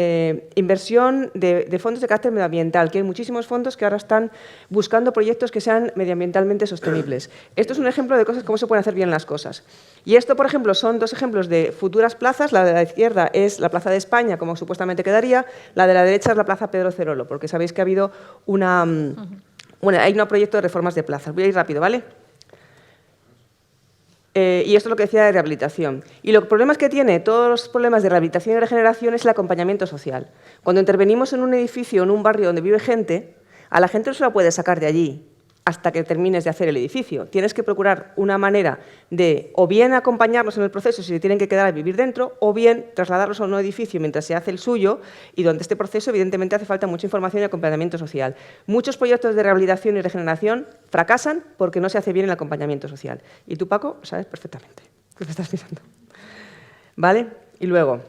inversión de fondos de carácter medioambiental, que hay muchísimos fondos que ahora están buscando proyectos que sean medioambientalmente sostenibles. Esto es un ejemplo de cómo se pueden hacer bien las cosas. Y esto, por ejemplo, son dos ejemplos de futuras plazas. La de la izquierda es la Plaza de España, como supuestamente quedaría, la de la derecha es la Plaza Pedro Cerolo, porque sabéis que ha habido hay un proyecto de reformas de plazas. Voy a ir rápido, ¿vale? Y esto es lo que decía de rehabilitación. Y los problemas que tiene todos los problemas de rehabilitación y regeneración es el acompañamiento social. Cuando intervenimos en un edificio, en un barrio donde vive gente, a la gente no se la puede sacar de allí hasta que termines de hacer el edificio. Tienes que procurar una manera de o bien acompañarlos en el proceso si se tienen que quedar a vivir dentro, o bien trasladarlos a un nuevo edificio mientras se hace el suyo, y durante este proceso evidentemente hace falta mucha información y acompañamiento social. Muchos proyectos de rehabilitación y regeneración fracasan porque no se hace bien el acompañamiento social. Y tú, Paco, sabes perfectamente lo que estás mirando. ¿Vale? Y luego,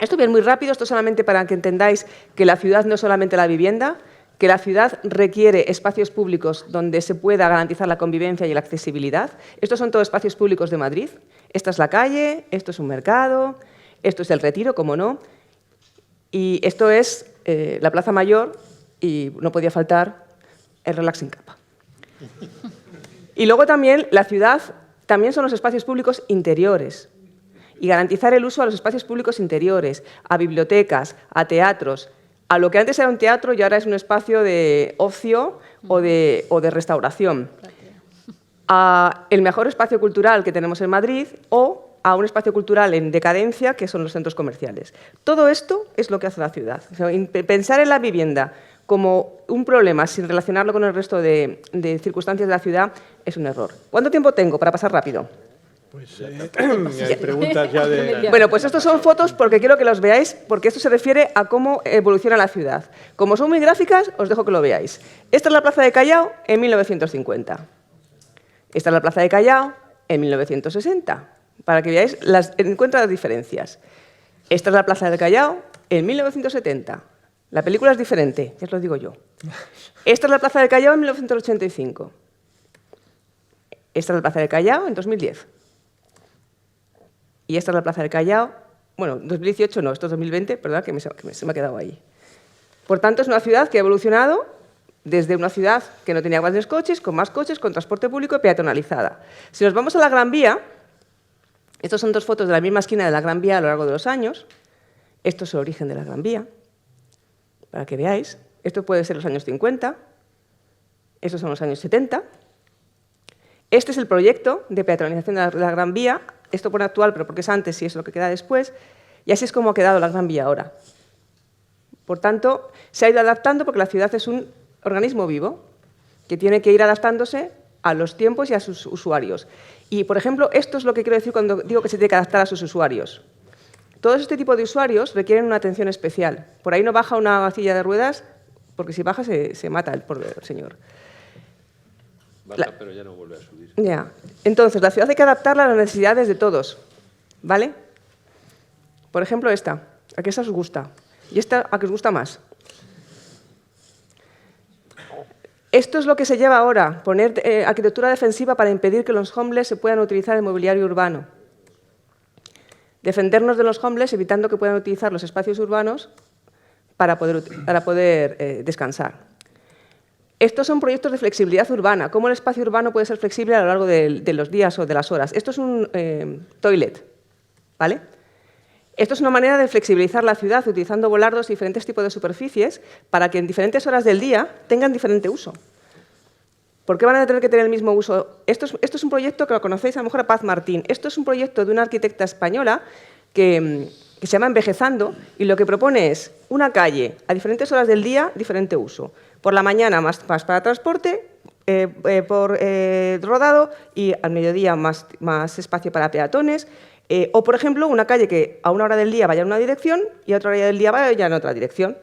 esto bien muy rápido, esto solamente para que entendáis que la ciudad no es solamente la vivienda, que la ciudad requiere espacios públicos donde se pueda garantizar la convivencia y la accesibilidad. Estos son todos espacios públicos de Madrid. Esta es la calle, esto es un mercado, esto es el Retiro, como no, y esto es la Plaza Mayor, y no podía faltar el relax sin capa. Y luego también la ciudad, también son los espacios públicos interiores. y garantizar el uso a los espacios públicos interiores, a bibliotecas, a teatros, a lo que antes era un teatro y ahora es un espacio de ocio o de restauración, a el mejor espacio cultural que tenemos en Madrid o a un espacio cultural en decadencia, que son los centros comerciales. Todo esto es lo que hace la ciudad. O sea, pensar en la vivienda como un problema sin relacionarlo con el resto de circunstancias de la ciudad es un error. ¿Cuánto tiempo tengo para pasar rápido? Pues hay preguntas ya de... Bueno, pues estos son fotos porque quiero que los veáis, porque esto se refiere a cómo evoluciona la ciudad. Como son muy gráficas, os dejo que lo veáis. Esta es la Plaza de Callao en 1950. Esta es la Plaza de Callao en 1960. Para que veáis, encuentra las diferencias. Esta es la Plaza del Callao en 1970. La película es diferente, ya os lo digo yo. Esta es la Plaza del Callao en 1985. Esta es la Plaza del Callao en 2010. Y esta es la Plaza del Callao, bueno, 2018 no, esto es 2020, perdón, que se me ha quedado ahí. Por tanto, es una ciudad que ha evolucionado desde una ciudad que no tenía grandes coches, con más coches, con transporte público y peatonalizada. Si nos vamos a la Gran Vía, estas son dos fotos de la misma esquina de la Gran Vía a lo largo de los años. Esto es el origen de la Gran Vía, para que veáis. Esto puede ser los años 50, estos son los años 70. Este es el proyecto de peatonalización de la Gran Vía. Esto pone actual, pero porque es antes y es lo que queda después. Y así es como ha quedado la Gran Vía ahora. Por tanto, se ha ido adaptando porque la ciudad es un organismo vivo que tiene que ir adaptándose a los tiempos y a sus usuarios. Y, por ejemplo, esto es lo que quiero decir cuando digo que se tiene que adaptar a sus usuarios. Todos este tipo de usuarios requieren una atención especial. Por ahí no baja una silla de ruedas, porque si baja se mata el pobre señor. Baja, pero ya no vuelve a subir. Ya. Entonces, la ciudad hay que adaptarla a las necesidades de todos, ¿vale? Por ejemplo, esta. ¿A qué esta os gusta? ¿Y esta a qué os gusta más? Esto es lo que se lleva ahora, poner arquitectura defensiva para impedir que los homeless se puedan utilizar en mobiliario urbano. Defendernos de los homeless evitando que puedan utilizar los espacios urbanos para poder descansar. Estos son proyectos de flexibilidad urbana, cómo el espacio urbano puede ser flexible a lo largo de los días o de las horas. Esto es un toilet, ¿vale? Esto es una manera de flexibilizar la ciudad utilizando volardos y diferentes tipos de superficies para que en diferentes horas del día tengan diferente uso. ¿Por qué van a tener que tener el mismo uso? Esto es un proyecto que lo conocéis a lo mejor a Paz Martín. Esto es un proyecto de una arquitecta española que se llama Envejezando y lo que propone es una calle a diferentes horas del día, diferente uso. Por la mañana más para transporte, por rodado y al mediodía más espacio para peatones. O, por ejemplo, una calle que a una hora del día vaya en una dirección y a otra hora del día vaya en otra dirección.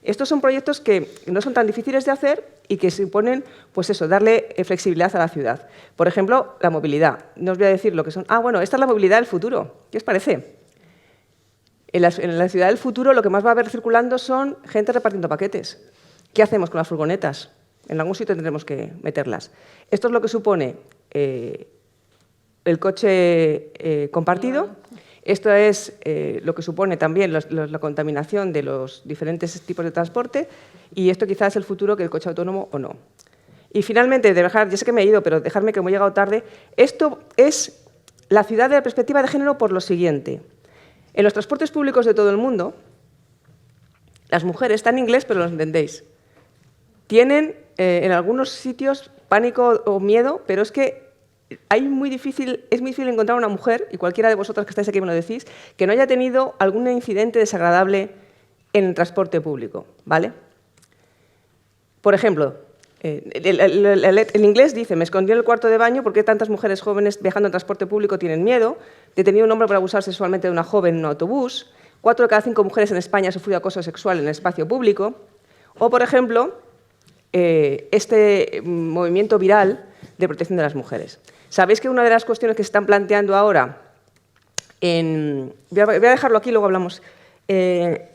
Estos son proyectos que no son tan difíciles de hacer y que suponen, pues eso, darle flexibilidad a la ciudad. Por ejemplo, la movilidad. No os voy a decir lo que son. Ah, bueno, esta es la movilidad del futuro. ¿Qué os parece? En la ciudad del futuro lo que más va a haber circulando son gente repartiendo paquetes. ¿Qué hacemos con las furgonetas? En algún sitio tendremos que meterlas. Esto es lo que supone el coche compartido. Esto es lo que supone también la contaminación de los diferentes tipos de transporte y esto quizás es el futuro que el coche autónomo o no. Y finalmente, ya sé que me he ido, pero dejadme que me he llegado tarde, esto es la ciudad de la perspectiva de género por lo siguiente. En los transportes públicos de todo el mundo, las mujeres, está en inglés pero lo entendéis, tienen en algunos sitios pánico o miedo, pero es que es muy difícil encontrar una mujer, y cualquiera de vosotras que estáis aquí me lo decís, que no haya tenido algún incidente desagradable en el transporte público, ¿vale? Por ejemplo, el inglés dice, me escondí en el cuarto de baño porque tantas mujeres jóvenes viajando en transporte público tienen miedo, detenido un hombre por abusar sexualmente de una joven en un autobús, 4 de cada 5 mujeres en España han sufrido acoso sexual en el espacio público, o, por ejemplo, este movimiento viral de protección de las mujeres. ¿Sabéis que una de las cuestiones que se están planteando ahora, voy a dejarlo aquí, luego hablamos, en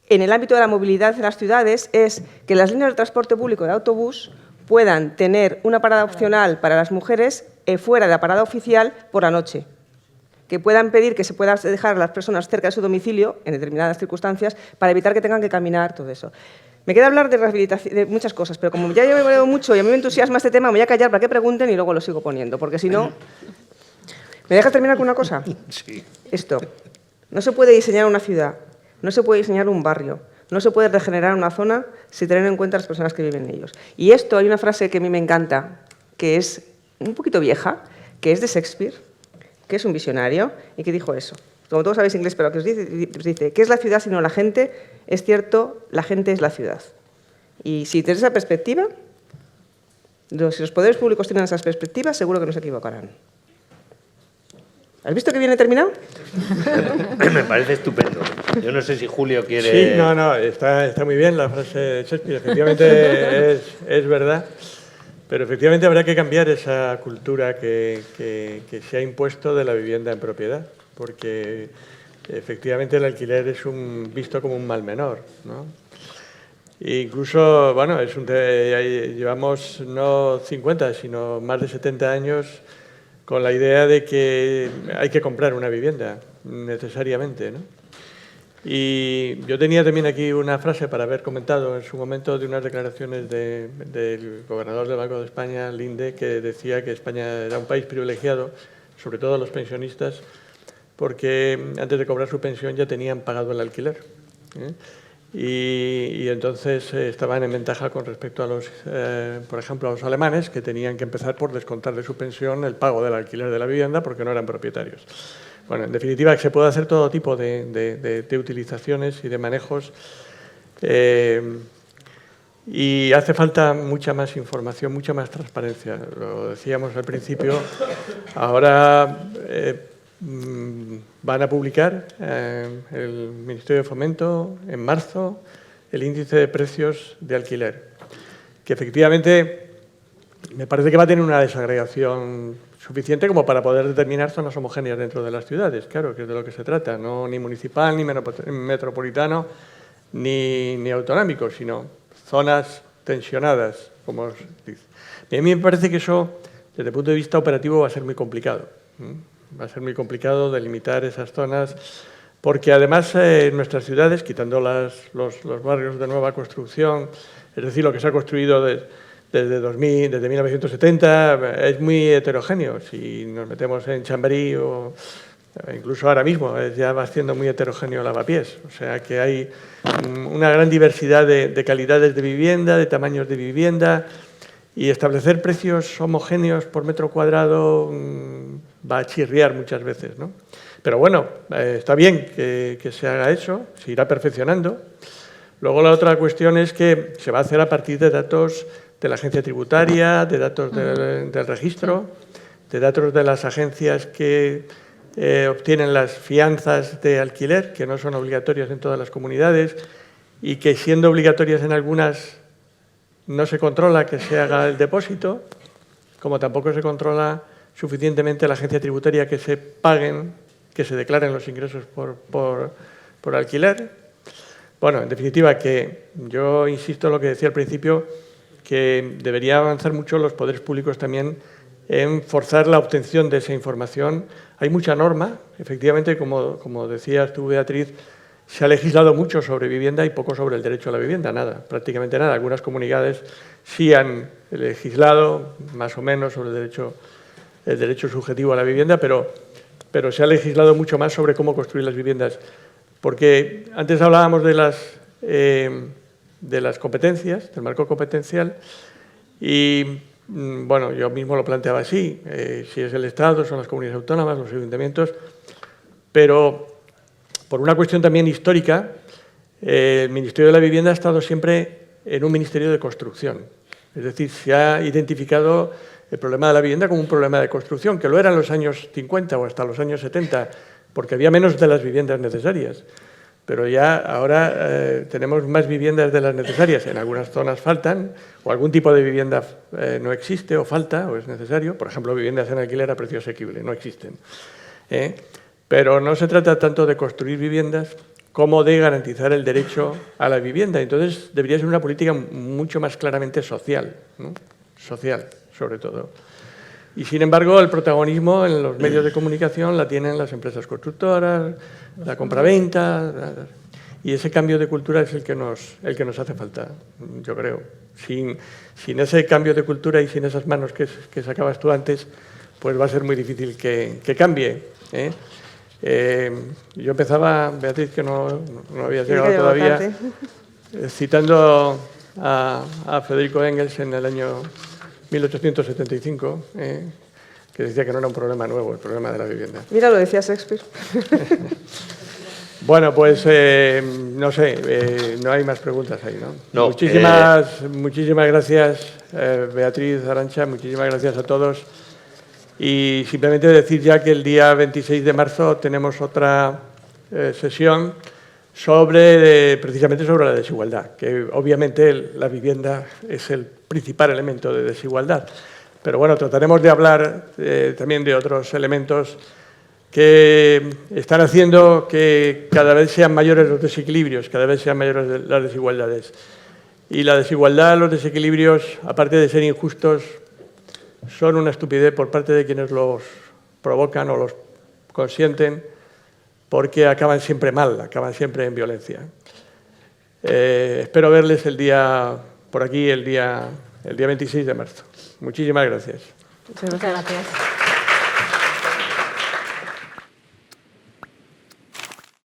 el ámbito de la movilidad de las ciudades, es que las líneas de transporte público de autobús puedan tener una parada opcional para las mujeres fuera de la parada oficial por la noche, que puedan pedir que se pueda dejar a las personas cerca de su domicilio en determinadas circunstancias para evitar que tengan que caminar, todo eso. Me queda hablar de rehabilitación, de muchas cosas, pero como ya llevo mucho y a mí me entusiasma este tema, me voy a callar para que pregunten y luego lo sigo poniendo, porque si no... ¿Me dejas terminar con una cosa? Sí. Esto. No se puede diseñar una ciudad, no se puede diseñar un barrio, no se puede regenerar una zona sin tener en cuenta las personas que viven en ellos. Y esto, hay una frase que a mí me encanta, que es un poquito vieja, que es de Shakespeare, que es un visionario y que dijo eso. Como todos sabéis inglés, pero que os dice, ¿qué es la ciudad sino la gente? Es cierto, la gente es la ciudad. Y si tienes esa perspectiva, si los poderes públicos tienen esas perspectivas, seguro que no se equivocarán. ¿Has visto que viene terminado? Me parece estupendo. Yo no sé si Julio quiere... Sí, no, está muy bien la frase de Shakespeare. Efectivamente es verdad, pero efectivamente habrá que cambiar esa cultura que se ha impuesto de la vivienda en propiedad, porque efectivamente el alquiler es visto como un mal menor, ¿no? E incluso, bueno, llevamos no 50, sino más de 70 años con la idea de que hay que comprar una vivienda, necesariamente, ¿no? Y yo tenía también aquí una frase para haber comentado en su momento de unas declaraciones del gobernador del Banco de España, Linde, que decía que España era un país privilegiado, sobre todo los pensionistas, porque antes de cobrar su pensión ya tenían pagado el alquiler, ¿eh? Y entonces estaban en ventaja con respecto a por ejemplo, a los alemanes, que tenían que empezar por descontar de su pensión el pago del alquiler de la vivienda porque no eran propietarios. Bueno, en definitiva, que se puede hacer todo tipo de utilizaciones y de manejos, y hace falta mucha más información, mucha más transparencia. Lo decíamos al principio, ahora van a publicar el Ministerio de Fomento en marzo el índice de precios de alquiler, que efectivamente me parece que va a tener una desagregación suficiente como para poder determinar zonas homogéneas dentro de las ciudades, claro, que es de lo que se trata, no ni municipal, ni metropolitano, ni autonómico, sino zonas tensionadas, como se dice. Y a mí me parece que eso, desde el punto de vista operativo, va a ser muy complicado. Va a ser muy complicado delimitar esas zonas, porque además en nuestras ciudades, quitando los barrios de nueva construcción, es decir, lo que se ha construido desde 1970, es muy heterogéneo. Si nos metemos en Chamberí o incluso ahora mismo, ya va siendo muy heterogéneo Lavapiés. O sea que hay una gran diversidad de calidades de vivienda, de tamaños de vivienda, y establecer precios homogéneos por metro cuadrado va a chirriar muchas veces, ¿no? Pero bueno, está bien que se haga eso, se irá perfeccionando. Luego la otra cuestión es que se va a hacer a partir de datos de la agencia tributaria, de datos del registro, de datos de las agencias que obtienen las fianzas de alquiler, que no son obligatorias en todas las comunidades y que, siendo obligatorias en algunas, no se controla que se haga el depósito, como tampoco se controla suficientemente la agencia tributaria que se paguen, que se declaren los ingresos por alquiler. Bueno, en definitiva, que yo insisto en lo que decía al principio, que debería avanzar mucho los poderes públicos también en forzar la obtención de esa información. Hay mucha norma, efectivamente, como decías tú, Beatriz, se ha legislado mucho sobre vivienda y poco sobre el derecho a la vivienda, nada, prácticamente nada. Algunas comunidades sí han legislado más o menos sobre el derecho subjetivo a la vivienda, pero se ha legislado mucho más sobre cómo construir las viviendas. Porque antes hablábamos de las competencias, del marco competencial, y bueno, yo mismo lo planteaba así, si es el Estado, son las comunidades autónomas, los ayuntamientos, pero por una cuestión también histórica, el Ministerio de la Vivienda ha estado siempre en un ministerio de construcción. Es decir, se ha identificado el problema de la vivienda como un problema de construcción, que lo era en los años 50 o hasta los años 70, porque había menos de las viviendas necesarias. Pero ya ahora tenemos más viviendas de las necesarias. En algunas zonas faltan, o algún tipo de vivienda no existe, o falta, o es necesario. Por ejemplo, viviendas en alquiler a precio asequible, no existen. Pero no se trata tanto de construir viviendas como de garantizar el derecho a la vivienda. Entonces, debería ser una política mucho más claramente social, ¿no? Social, sobre todo. Y, sin embargo, el protagonismo en los medios de comunicación la tienen las empresas constructoras, la compraventa, y ese cambio de cultura es el que nos hace falta, yo creo. Sin ese cambio de cultura y sin esas manos que sacabas tú antes, pues va a ser muy difícil que cambie, ¿eh? Yo empezaba, Beatriz, que no había llegado todavía, citando a Federico Engels en el año 1875, que decía que no era un problema nuevo, el problema de la vivienda. Mira, lo decía Shakespeare. Bueno, pues no sé, no hay más preguntas ahí, ¿no? No, muchísimas gracias, Beatriz, Arantxa, muchísimas gracias a todos. Y simplemente decir ya que el día 26 de marzo tenemos otra sesión precisamente sobre la desigualdad, que obviamente la vivienda es el principal elemento de desigualdad. Pero bueno, trataremos de hablar también de otros elementos que están haciendo que cada vez sean mayores los desequilibrios, cada vez sean mayores las desigualdades. Y la desigualdad, los desequilibrios, aparte de ser injustos, son una estupidez por parte de quienes los provocan o los consienten, porque acaban siempre mal, acaban siempre en violencia. Espero verles por aquí el día 26 de marzo. Muchísimas gracias. Muchas gracias.